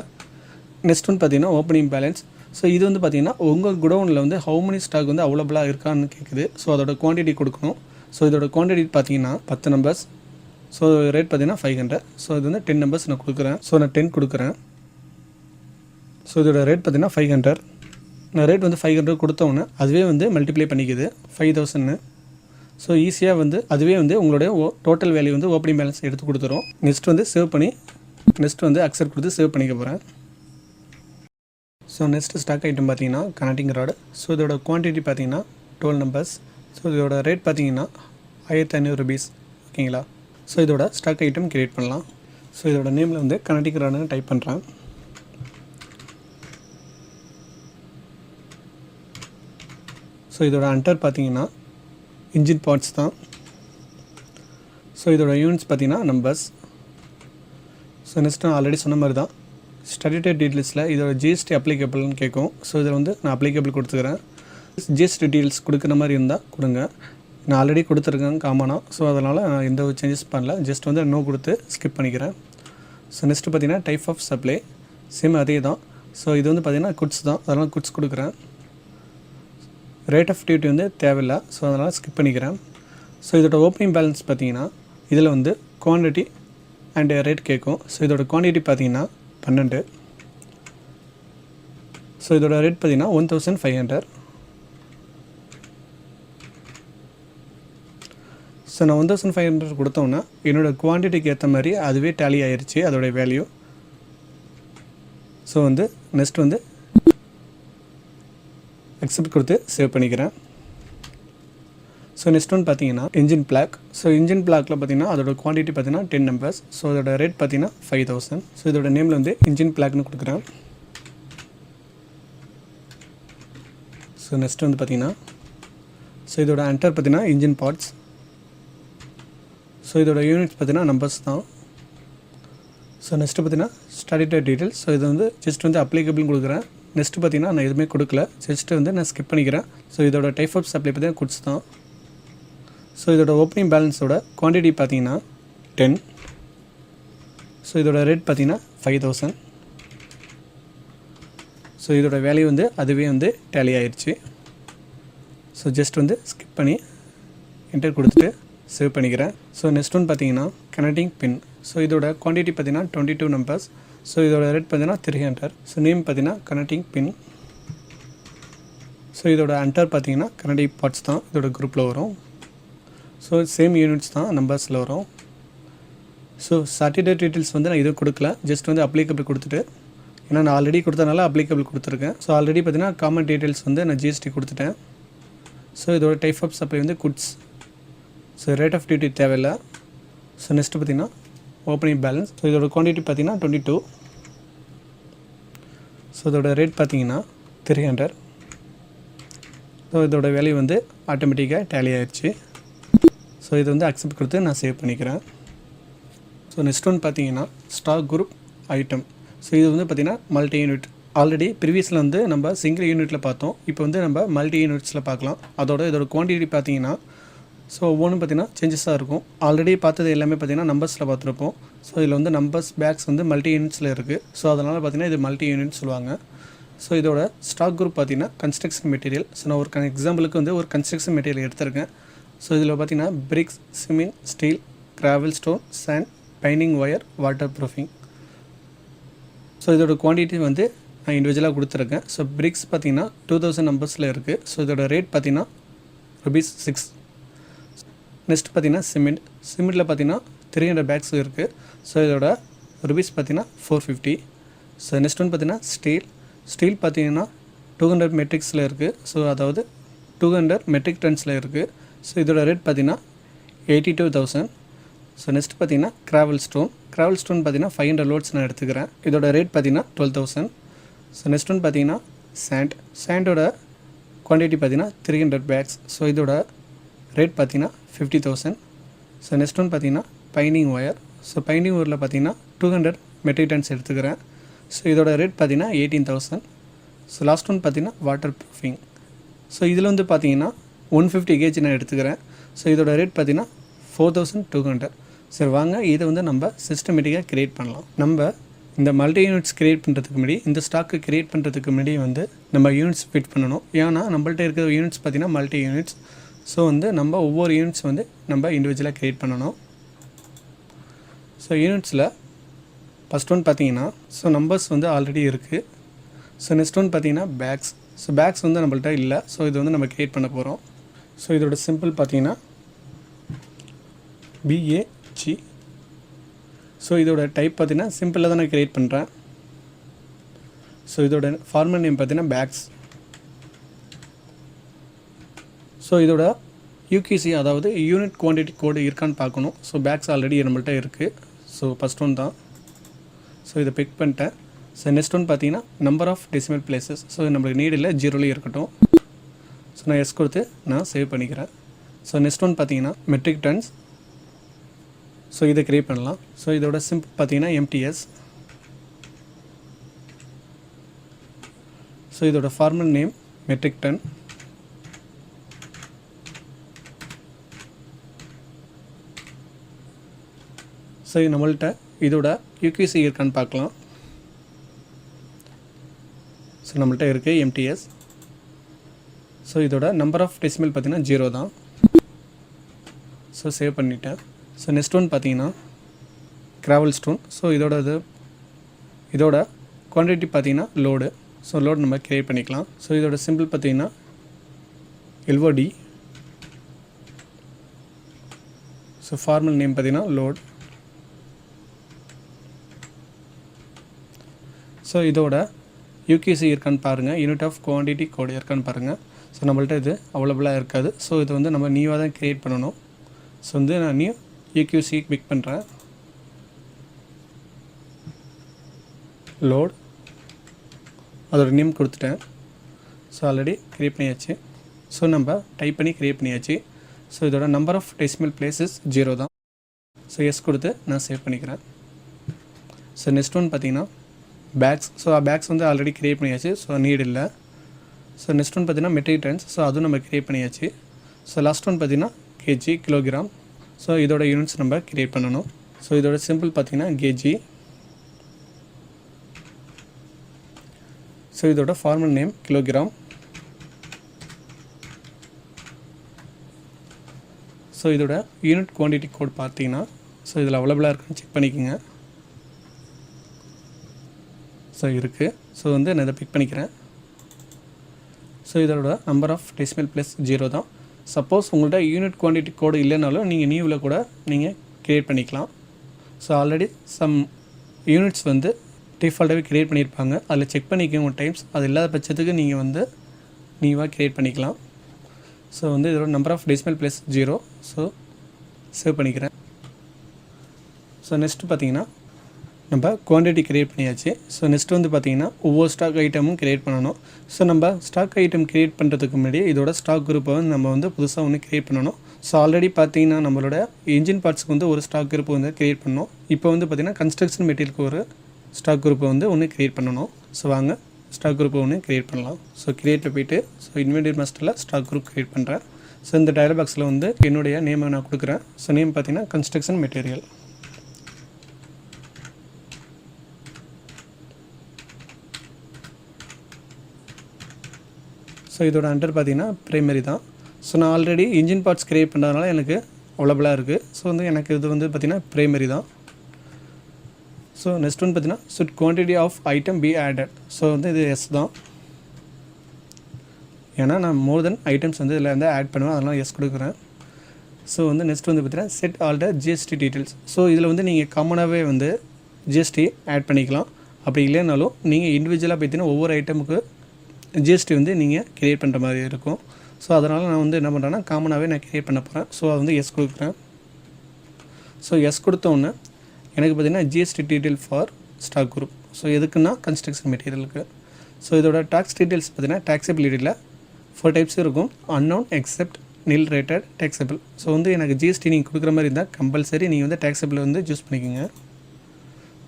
நெக்ஸ்ட் வந்து பார்த்தீங்கன்னா ஓப்பனிங் பேலன்ஸ். ஸோ இது வந்து பார்த்தீங்கன்னா உங்கள் குடோனில் வந்து ஹவு மணி ஸ்டாக் வந்து அவைலபிளாக இருக்கான்னு கேட்குது. ஸோ அதோட குவான்டிட்டி கொடுக்கணும். ஸோ இதோட குவான்டிட்டி பார்த்தீங்கன்னா 10 நம்பர்ஸ். ஸோ ரேட் பார்த்தீங்கன்னா 500. ஸோ இது வந்து 10 நம்பர்ஸ் நான் கொடுக்குறேன். ஸோ நான் 10 கொடுக்குறேன். ஸோ இதோட ரேட் பார்த்தீங்கன்னா 500. நான் ரேட் வந்து 500 கொடுத்தோன்னே அதுவே வந்து மல்டிப்ளை பண்ணிக்குது 5000. ஸோ ஈஸியாக வந்து அதுவே வந்து உங்களுடைய டோட்டல் வேல்யூ வந்து ஓப்பனிங் பேலன்ஸ் எடுத்து கொடுத்துரும். நெக்ஸ்ட் வந்து சேவ் பண்ணி நெக்ஸ்ட் வந்து அக்செப்ட் கொடுத்து சேவ் பண்ணிக்க போகிறேன். ஸோ நெக்ஸ்ட்டு ஸ்டாக் ஐட்டம் பார்த்தீங்கன்னா கனெக்டிங் ராடு. ஸோ இதோட குவான்டிட்டி பார்த்தீங்கன்னா 12 நம்பர்ஸ். ஸோ இதோட ரேட் பார்த்தீங்கன்னா 1500 ரூபீஸ். ஓகேங்களா. ஸோ இதோட ஸ்டாக் ஐட்டம் கிரியேட் பண்ணலாம். ஸோ இதோட நேமில் வந்து கனெக்டிக் ராடுன்னு டைப் பண்ணுறேன். ஸோ இதோட அண்டர் பார்த்தீங்கன்னா இன்ஜின் பார்ட்ஸ் தான். ஸோ இதோட யூனிட்ஸ் பார்த்தீங்கன்னா நம்பர்ஸ். ஸோ நெக்ஸ்ட்டு ஆல்ரெடி சொன்ன மாதிரி தான் ஸ்டேட்டட் டீட்டெயில்ஸில் இதோட ஜிஎஸ்டி அப்ளிகபிள்னு கேட்கும். ஸோ இதில் வந்து நான் அப்ளிகபிள் கொடுத்துக்கிறேன். ஜிஎஸ்டி டீட்டெயில்ஸ் கொடுக்குற மாதிரி இருந்தால் கொடுங்க. நான் ஆல்ரெடி கொடுத்துருக்கேன் காமனாக. ஸோ அதனால் நான் எந்த ஒரு சேஞ்சஸ் பண்ணல. ஜஸ்ட் வந்து நோ கொடுத்து ஸ்கிப் பண்ணிக்கிறேன். ஸோ நெக்ஸ்ட்டு பார்த்தீங்கன்னா டைப் ஆஃப் சப்ளை சேம் அதே தான். ஸோ இது வந்து பார்த்திங்கன்னா குட்ஸ் தான், அதனால் குட்ஸ் கொடுக்குறேன். ரேட் ஆஃப் டியூட்டி வந்து தேவையில்லை, ஸோ அதனால் ஸ்கிப் பண்ணிக்கிறேன். ஸோ இதோட ஓப்பனிங் பேலன்ஸ் பார்த்தீங்கன்னா இதில் வந்து குவான்டிட்டி அண்ட் ரேட் கேட்கும். ஸோ இதோட குவான்டிட்டி பார்த்தீங்கன்னா 12. ஸோ இதோட ரேட் பார்த்தீங்கன்னா 1500. ஸோ நான் 1500 கொடுத்தோன்னா என்னோடய குவான்டிட்டிக்கு ஏற்ற மாதிரி அதுவே டேலி ஆயிடுச்சு அதோடைய வேல்யூ. ஸோ வந்து நெக்ஸ்ட் வந்து அக்செப்ட் கொடுத்து சேவ் பண்ணிக்கிறேன். ஸோ நெக்ஸ்ட் ஒன் பார்த்தீங்கன்னா இன்ஜின் பிளாக். ஸோ இன்ஜின் பிளாக்கில் பார்த்தீங்கன்னா அதோட குவான்டிட்டி பார்த்தீங்கன்னா 10 நம்பர்ஸ். ஸோ அதோட ரேட் பார்த்தீங்கன்னா 5000. ஸோ இதோட நேமில் வந்து இன்ஜின் பிளாக்னு கொடுக்குறேன். ஸோ நெக்ஸ்ட் வந்து பார்த்தீங்கன்னா ஸோ இதோட அண்டர் பார்த்தீங்கன்னா இன்ஜின் பார்ட்ஸ். ஸோ இதோட யூனிட்ஸ் பார்த்தீங்கன்னா நம்பர்ஸ் தான். ஸோ நெக்ஸ்ட்டு பார்த்தீங்கன்னா ஸ்டாட்டட் டீட்டெயில்ஸ். ஸோ இது வந்து ஜஸ்ட் வந்து அப்ளிகபிள்னு கொடுக்குறேன். நெக்ஸ்ட்டு பார்த்தீங்கன்னா நான் எதுவுமே கொடுக்கல, ஜஸ்ட்டு வந்து நான் ஸ்கிப் பண்ணிக்கிறேன். ஸோ இதோட டைப் ஆஃப் சப்ளை பார்த்தீங்கன்னா குட்ஸ் தான். ஸோ இதோட ஓப்பனிங் பேலன்ஸோட குவான்டிட்டி பார்த்தீங்கன்னா 10. ஸோ இதோட ரேட் பார்த்தீங்கன்னா 5000. ஸோ இதோட வேல்யூ வந்து அதுவே வந்து டேலி ஆயிடுச்சு. ஸோ ஜஸ்ட் வந்து ஸ்கிப் பண்ணி என்டர் கொடுத்துட்டு சேவ் பண்ணிக்கிறேன். ஸோ நெக்ஸ்ட் ஒன் பார்த்தீங்கன்னா கனெக்டிங் பின். ஸோ இதோட குவான்டிட்டி பார்த்தீங்கன்னா 22 நம்பர்ஸ். ஸோ இதோட ரேட் பார்த்தீங்கன்னா 300. ஸோ நேம் பார்த்தீங்கன்னா கனெக்டிங் பின். ஸோ இதோட அண்டர் பார்த்தீங்கன்னா கனெக்டிங் பார்ட்ஸ் தான் இதோட குரூப்பில் வரும். ஸோ சேம் யூனிட்ஸ் தான் நம்பர்ஸில் வரும். ஸோ சர்டிஃபிகேட் டீட்டெயில்ஸ் வந்து நான் எதுவும் கொடுக்கல, ஜஸ்ட் வந்து அப்ளிகபிள் கொடுத்துட்டு, ஏன்னா நான் ஆல்ரெடி கொடுத்தனால அப்ளிகபிள் கொடுத்துருக்கேன். ஸோ ஆல்ரெடி பார்த்தீங்கன்னா காமன் டீட்டெயில்ஸ் வந்து நான் ஜிஎஸ்டி கொடுத்துட்டேன். ஸோ இதோட டைப் ஆஃப் சப்ளை வந்து goods. So rate of duty தேவையில்லை. ஸோ நெக்ஸ்ட்டு பார்த்தீங்கன்னா ஓப்பனிங் பேலன்ஸ். ஸோ இதோட குவான்டிட்டி பார்த்தீங்கன்னா 22. ஸோ இதோட ரேட் பார்த்தீங்கன்னா 300. ஸோ இதோட வேல்யூ வந்து ஆட்டோமேட்டிக்காக டேலி ஆயிடுச்சு. ஸோ இது வந்து அக்செப்ட் கொடுத்து நான் சேவ் பண்ணிக்கிறேன். ஸோ நெக்ஸ்ட் ஒன் பார்த்தீங்கன்னா ஸ்டாக் குரூப் ஐட்டம். ஸோ இது வந்து பார்த்திங்கன்னா மல்டி யூனிட். ஆல்ரெடி ப்ரீவியஸில் வந்து நம்ம சிங்கிள் யூனிட்டில் பார்த்தோம், இப்போ வந்து நம்ம மல்டி யூனிட்ஸில் பார்க்கலாம். இதோட குவான்டிட்டி பார்த்தீங்கன்னா ஸோ ஒவ்வொன்றும் பார்த்திங்கன்னா சேஞ்சஸாக இருக்கும். ஆல்ரெடி பார்த்தது எல்லாமே பார்த்திங்கன்னா நம்பர்ஸில் பார்த்துருப்போம். ஸோ இதில் வந்து நம்பர்ஸ் பேக்ஸ் வந்து மல்டி யூனிட்ஸில் இருக்குது. ஸோ அதனால் பார்த்திங்கன்னா இது மல்டி யூனிட் சொல்லுவாங்க. ஸோ இதோட ஸ்டாக் குரூப் பார்த்திங்கன்னா கன்ஸ்ட்ரக்ஷன் மெட்டீரியல். ஸோ நான் ஒரு எக்ஸாம்பிளுக்கு வந்து ஒரு கன்ஸ்ட்ரக்ஷன் மெட்டீரியல் எடுத்திருக்கேன். ஸோ இதில் பார்த்திங்கன்னா bricks, cement, steel, gravel, stone, sand, binding wire, waterproofing. So இதோட குவான்டிட்டி வந்து நான் இண்டிவிஜுவலாக கொடுத்துருக்கேன். ஸோ பிரிக்ஸ் பார்த்திங்கன்னா 2000 நம்பர்ஸில் இருக்குது. ஸோ இதோட ரேட் பார்த்திங்கன்னா ₹6. நெக்ஸ்ட் பார்த்திங்கன்னா சிமெண்ட்டில் பார்த்திங்கன்னா 300 பேக்ஸ் இருக்குது. ஸோ இதோட ருபீஸ் பார்த்திங்கன்னா 450. ஸோ நெக்ஸ்ட் ஒன் பார்த்திங்கன்னா ஸ்டீல் பார்த்திங்கன்னா 200 மெட்ரிக்ஸில் இருக்குது. ஸோ அதாவது 200 மெட்ரிக் டன்ஸில் இருக்குது. ஸோ இதோட ரேட் பார்த்திங்கன்னா 82,000. ஸோ நெக்ஸ்ட் பார்த்திங்கன்னா கிராவல் ஸ்டோன் பார்த்திங்கன்னா 500 லோட்ஸ் நான் எடுத்துக்கிறேன். இதோட ரேட் பார்த்திங்கன்னா 12,000. ஸோ நெக்ஸ்ட் ஒன் பார்த்திங்கன்னா சாண்டோட குவான்டிட்டி பார்த்திங்கன்னா 300 பேக்ஸ். ஸோ இதோட ரேட் பார்த்திங்கன்னா 50,000. ஸோ நெக்ஸ்ட் ஒன் பார்த்திங்கன்னா பைண்டிங் ஒயர். ஸோ பைண்டிங் ஒயரில் பார்த்திங்கன்னா 200 மெட்ரிக் டன்ஸ் எடுத்துக்கிறேன். ஸோ இதோட ரேட் பார்த்திங்கன்னா 18,000. ஸோ லாஸ்ட் ஒன் பார்த்திங்கன்னா வாட்டர் ப்ரூஃபிங். ஸோ இதில் வந்து பார்த்திங்கன்னா 150 கேஜி நான் எடுத்துக்கிறேன். ஸோ இதோட ரேட் பார்த்திங்கன்னா 4200. சரி வாங்க இதை வந்து நம்ம சிஸ்டமேட்டிக்காக க்ரியேட் பண்ணலாம். நம்ம இந்த மல்டி யூனிட்ஸ் க்ரியேட் பண்ணுறதுக்கு முன்னாடி, இந்த ஸ்டாக்கு க்ரியேட் பண்ணுறதுக்கு முன்னாடி வந்து நம்ம யூனிட்ஸ் ஃபிட் பண்ணணும். ஏன்னா நம்மள்ட்ட இருக்கிற யூனிட்ஸ் பார்த்திங்கன்னா மல்டி யூனிட்ஸ். ஸோ வந்து நம்ம ஒவ்வொரு யூனிட்ஸ் வந்து நம்ம இண்டிவிஜுவலாக க்ரியேட் பண்ணணும். ஸோ யூனிட்ஸில் ஃபஸ்ட் ஒன் பார்த்திங்கன்னா ஸோ நம்பர்ஸ் வந்து ஆல்ரெடி இருக்குது. ஸோ நெக்ஸ்ட் ஒன் பார்த்திங்கன்னா பேக்ஸ். ஸோ பேக்ஸ் வந்து நம்மள்ட்ட இல்லை. ஸோ இது வந்து நம்ம க்ரியேட் பண்ண போகிறோம். ஸோ இதோட சிம்பிள் பார்த்திங்கன்னா BAG. ஸோ இதோட டைப் பார்த்திங்கன்னா சிம்பிளாக தான் நான் க்ரியேட் பண்ணுறேன். ஸோ இதோட ஃபார்மல் நேம் பார்த்திங்கன்னா பேக்ஸ். ஸோ இதோட யூகிசி அதாவது யூனிட் குவான்டிட்டி கோடு இருக்கான்னு பார்க்கணும். ஸோ பேக்ஸ் ஆல்ரெடி நம்மள்ட்ட இருக்குது. ஸோ ஃபஸ்ட் ஒன் தான். ஸோ இதை பிக் பண்ணிட்டேன். ஸோ நெக்ஸ்ட் ஒன் பார்த்தீங்கன்னா number of decimal places. So நம்மளுக்கு நீட் இல்லை, ஜீரோலேயே இருக்கட்டும். ஸோ நான் எஸ் கொடுத்து நான் சேவ் பண்ணிக்கிறேன். ஸோ நெக்ஸ்ட் ஒன் பார்த்தீங்கன்னா மெட்ரிக் டன்ஸ். ஸோ இதை க்ரியேட் பண்ணலாம். ஸோ இதோட சிம்பிள் பார்த்தீங்கன்னா MTS. ஸோ இதோட formal name metric ton. So நம்மள்கிட்ட இதோட யூகிசி இருக்கான்னு பார்க்கலாம். ஸோ நம்மள்கிட்ட இருக்குது MTS. ஸோ இதோட நம்பர் ஆஃப் டெசிமல் பார்த்தீங்கன்னா 0 தான். ஸோ சேவ் பண்ணிட்டேன். ஸோ நெக்ஸ்ட் ஒன் பார்த்தீங்கன்னா கிராவல் ஸ்டோன். ஸோ இதோட குவான்டிட்டி பார்த்தீங்கன்னா லோடு. ஸோ லோடு நம்ம க்ரியேட் பண்ணிக்கலாம். ஸோ இதோட சிம்பிள் பார்த்தீங்கன்னா LOD. ஸோ ஃபார்மல் நேம் பார்த்தீங்கன்னா லோட். ஸோ இதோட யூகிசி இருக்கான்னு பாருங்கள், யூனிட் ஆஃப் குவான்டிட்டி கோடு இருக்கான்னு பாருங்கள். ஸோ நம்மள்ட்ட இது அவைலபிளாக இருக்காது. ஸோ இது வந்து நம்ம நியூவாக தான் க்ரியேட் பண்ணணும். ஸோ வந்து நான் நியூ யூகிசி பிக் பண்ணுறேன். லோட் அதோட நேம் கொடுத்துட்டேன். ஸோ ஆல்ரெடி க்ரியேட் பண்ணியாச்சு. ஸோ நம்ம டைப் பண்ணி க்ரியேட் பண்ணியாச்சு. ஸோ இதோட நம்பர் ஆஃப் டெசிமல் பிளேசஸ் 0 தான். ஸோ எஸ் கொடுத்து நான் சேவ் பண்ணிக்கிறேன். ஸோ நெக்ஸ்ட் ஒன் பார்த்தீங்கன்னா பேக்ஸ். ஸோ பேக்ஸ் வந்து ஆல்ரெடி க்ரியேட் பண்ணியாச்சு. ஸோ நீட் இல்லை. ஸோ நெக்ஸ்ட் ஒன் பார்த்தீங்கன்னா மெட்ரிக் டன்ஸ். ஸோ அதுவும் நம்ம க்ரியேட் பண்ணியாச்சு. ஸோ லாஸ்ட் ஒன் பார்த்தீங்கன்னா கேஜி, கிலோகிராம். ஸோ இதோட யூனிட்ஸ் நம்ம க்ரியேட் பண்ணணும். ஸோ இதோட சிம்பிள் பார்த்தீங்கன்னா கேஜி. ஸோ இதோட ஃபார்மல் நேம் கிலோகிராம். ஸோ இதோட யூனிட் குவான்டிட்டி கோட் பார்த்தீங்கன்னா ஸோ இதில் அவைலபிளாக இருக்குன்னு செக் பண்ணிக்கோங்க. ஸோ இருக்குது. ஸோ வந்து நான் இதை பிக் பண்ணிக்கிறேன். ஸோ இதோட நம்பர் ஆஃப் டெசிமல் ப்ளஸ் 0 தான். சப்போஸ் உங்கள்கிட்ட யூனிட் குவான்டிட்டி கோடு இல்லைனாலும் நீங்கள் நியூவில் கூட நீங்கள் க்ரியேட் பண்ணிக்கலாம். ஸோ ஆல்ரெடி சம் யூனிட்ஸ் வந்து டிஃபால்ட்டாகவே க்ரியேட் பண்ணியிருப்பாங்க. அதில் செக் பண்ணிக்கோங்க ஒரு டைம்ஸ். அது இல்லாத பட்சத்துக்கு நீங்கள் வந்து நியூவாக க்ரியேட் பண்ணிக்கலாம். ஸோ வந்து இதோட number of decimal plus 0. So save பண்ணிக்கிறேன். ஸோ நெக்ஸ்ட்டு பார்த்தீங்கன்னா நம்ம குவான்டிட்டி க்ரியேட் பண்ணியாச்சு. ஸோ நெக்ஸ்ட் வந்து பார்த்திங்கன்னா ஒவ்வொரு ஸ்டாக் ஐட்டமும் க்ரியேட் பண்ணணும். ஸோ நம்ம ஸ்டாக் ஐட்டம் க்ரியேட் பண்ணுறதுக்கு முன்னாடி இதோட ஸ்டாக் குரூப்பை வந்து நம்ம வந்து புதுசாக ஒன்று க்ரியேட் பண்ணணும். ஸோ ஆல்ரெடி பார்த்திங்கன்னா நம்மளோட இன்ஜின் பார்ட்ஸுக்கு வந்து ஒரு ஸ்டாக் குரூப் வந்து க்ரியேட் பண்ணணும். இப்போ வந்து பார்த்திங்கன்னா கன்ஸ்ட்ரக்ஷன் மெட்டீரியலுக்கு ஒரு ஸ்டாக் குரூப்பை வந்து ஒன்று க்ரியேட் பண்ணணும். ஸோ வாங்க ஸ்டாக் குரூப்பை ஒன்று க்ரியேட் பண்ணலாம். ஸோ க்ரியேட்டில் போய்ட்டு ஸோ இன்வென்டரி மாஸ்டரில் ஸ்டாக் குரூப் க்ரியேட் பண்ணுறேன். ஸோ இந்த டயலாக் பாக்ஸில் வந்து என்னுடைய நேமை நான் கொடுக்குறேன். ஸோ நேம் பார்த்திங்கன்னா கன்ஸ்ட்ரக்ஷன் மெட்டீரியல். ஸோ இதோட அண்டர் பார்த்திங்கன்னா ப்ரைமரி தான். ஸோ நான் ஆல்ரெடி இன்ஜின் பார்ட்ஸ் க்ரியேட் பண்ணுறதுனால எனக்கு அவைலபிளாக இருக்குது. ஸோ வந்து எனக்கு இது வந்து பார்த்திங்கன்னா ப்ரைமரி தான். ஸோ நெக்ஸ்ட் ஒன் பார்த்திங்கன்னா should quantity of item be added. So வந்து இது எஸ் தான். ஏன்னா நான் மோர் தென் ஐட்டம்ஸ் வந்து இதில் வந்து ஆட் பண்ணுவேன், அதெல்லாம் எஸ் கொடுக்குறேன். ஸோ வந்து நெக்ஸ்ட் வந்து பார்த்திங்கன்னா set all the GST details. So இதில் வந்து நீங்கள் காமனாகவே வந்து ஜிஎஸ்டி ஆட் பண்ணிக்கலாம். அப்படி இல்லைனாலும் நீங்கள் இண்டிவிஜுவலாக பார்த்தீங்கன்னா ஒவ்வொரு ஐட்டமுக்கு ஜிஎஸ்டி வந்து நீங்கள் க்ரியேட் பண்ணுற மாதிரி இருக்கும். ஸோ அதனால் நான் வந்து என்ன பண்ணுறேன்னா காமனாகவே நான் க்ரியேட் பண்ண போகிறேன். ஸோ அது வந்து எஸ் கொடுக்குறேன். ஸோ எஸ் கொடுத்தோன்னே எனக்கு பார்த்திங்கன்னா GST detail for stock group. So எதுக்குன்னா கன்ஸ்ட்ரக்ஷன் மெட்டீரியலுக்கு. ஸோ இதோட டேக்ஸ் டீட்டெயில்ஸ் பார்த்திங்கன்னா டேக்ஸபிலிட்டியில் 4 டைப்ஸ் இருக்கும். Unknown, exempt, nil rated, taxable. So வந்து எனக்கு ஜிஎஸ்டி நீங்கள் கொடுக்குற மாதிரி இருந்தால் கம்பல்சரி நீங்கள் வந்து டேக்ஸபிள் வந்து சூஸ் பண்ணிக்கோங்க.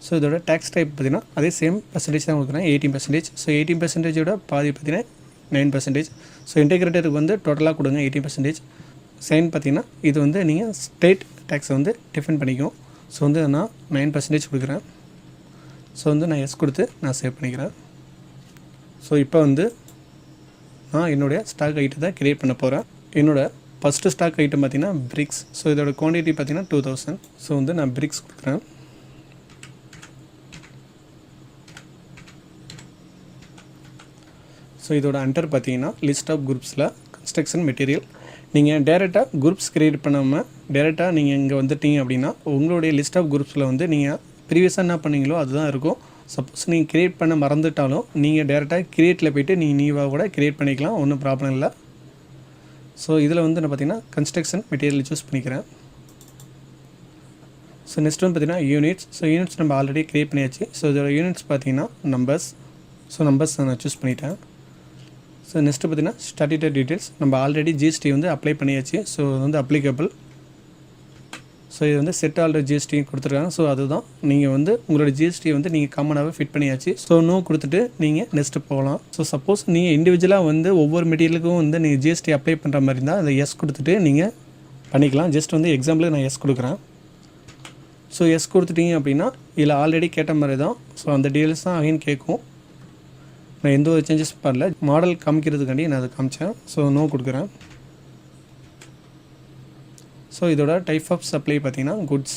ஸோ இதோட டேக்ஸ் டைப் பார்த்திங்கன்னா அதே சேம் பர்சன்டேஜ் தான் கொடுக்குறேன், 18%. ஸோ 18%ஓட பாதி பார்த்திங்கன்னா 9%. ஸோ இன்டெகிரேட்டருக்கு வந்து டோட்டலாக கொடுங்க 18%. சைன் பார்த்திங்கன்னா இது வந்து நீங்கள் ஸ்டேட் டேக்ஸை வந்து டிஃபைன் பண்ணிக்கும். ஸோ வந்து நான் 9% கொடுக்குறேன். ஸோ வந்து நான் எஸ் கொடுத்து நான் சேவ் பண்ணிக்கிறேன். ஸோ இப்போ வந்து நான் என்னுடைய ஸ்டாக் ஐட்டத்தை க்ரியேட் பண்ண போகிறேன். என்னோடய ஃபஸ்ட்டு ஸ்டாக் ஐட்டம் பார்த்திங்கன்னா பிரிக்ஸ். ஸோ இதோட குவான்டிட்டி பார்த்திங்கன்னா 2000. ஸோ வந்து நான் பிரிக்ஸ் கொடுக்குறேன். ஸோ இதோட அண்டர் பார்த்தீங்கன்னா லிஸ்ட் ஆஃப் குரூப்ஸில் கன்ஸ்ட்ரக்ஷன் மெட்டீரியல். நீங்கள் டேரெக்டாக குரூப்ஸ் க்ரியேட் பண்ணாமல் டேரெக்டாக நீங்கள் இங்கே வந்துட்டீங்க அப்படின்னா உங்களுடைய லிஸ்ட் ஆஃப் குரூப்ஸில் வந்து நீங்கள் ப்ரீவியஸாக என்ன பண்ணீங்களோ அதுதான் இருக்கும். சப்போஸ் நீங்கள் க்ரியேட் பண்ண மறந்துட்டாலும் நீங்கள் டேரெக்டாக க்ரியேட்டில் போய்ட்டு நீங்கள் நியூவாக கூட க்ரியேட் பண்ணிக்கலாம், ஒன்றும் ப்ராப்ளம் இல்லை. ஸோ இதில் வந்து நான் பார்த்திங்கன்னா கன்ஸ்ட்ரக்ஷன் மெட்டீரியல் சூஸ் பண்ணிக்கிறேன். ஸோ நெக்ஸ்ட் வந்து பார்த்திங்கன்னா யூனிட்ஸ். ஸோ யூனிட்ஸ் நம்ம ஆல்ரெடி க்ரியேட் பண்ணியாச்சு. ஸோ இதோட யூனிட்ஸ் பார்த்திங்கன்னா நம்பர்ஸ். ஸோ நம்பர்ஸ் நான் சூஸ் பண்ணிட்டேன். ஸோ நெக்ஸ்ட்டு பார்த்திங்கன்னா ஸ்டாட்யூட்டரி டீட்டெயில்ஸ். நம்ம ஆல்ரெடி ஜிஎஸ்டி வந்து அப்ளை பண்ணியாச்சு. ஸோ இது வந்து அப்ளிகபிள். ஸோ இது வந்து செட் ஆல்ரெடி ஜிஎஸ்டி கொடுத்துருக்காங்க. ஸோ அதுதான் நீங்கள் வந்து உங்களோட ஜிஎஸ்டி வந்து நீங்கள் காமனாகவே ஃபிட் பண்ணியாச்சு. ஸோ நோ கொடுத்துட்டு நீங்கள் நெக்ஸ்ட்டு போகலாம். ஸோ சப்போஸ் நீங்கள் இண்டிவிஜுவலாக வந்து ஒவ்வொரு மெட்டீரியலுக்கும் வந்து நீங்கள் ஜிஎஸ்டி அப்ளை பண்ணுற மாதிரி இருந்தால் அதை எஸ் கொடுத்துட்டு நீங்கள் பண்ணிக்கலாம். ஜஸ்ட் வந்து எக்ஸாம்பிளுக்கு நான் எஸ் கொடுக்குறேன். ஸோ எஸ் கொடுத்துட்டீங்க அப்படின்னா இதில் ஆல்ரெடி கேட்ட மாதிரி தான். ஸோ அந்த டீட்டெயில்ஸ் தான் அகைன் கேட்கும். நான் எந்த ஒரு சேஞ்சஸ் பண்ணல. மாடல் காமிக்கிறதுக்காண்டி நான் அதை காமிச்சேன். ஸோ நோ கொடுக்குறேன். ஸோ இதோட டைப் ஆஃப் சப்ளை பார்த்திங்கன்னா goods.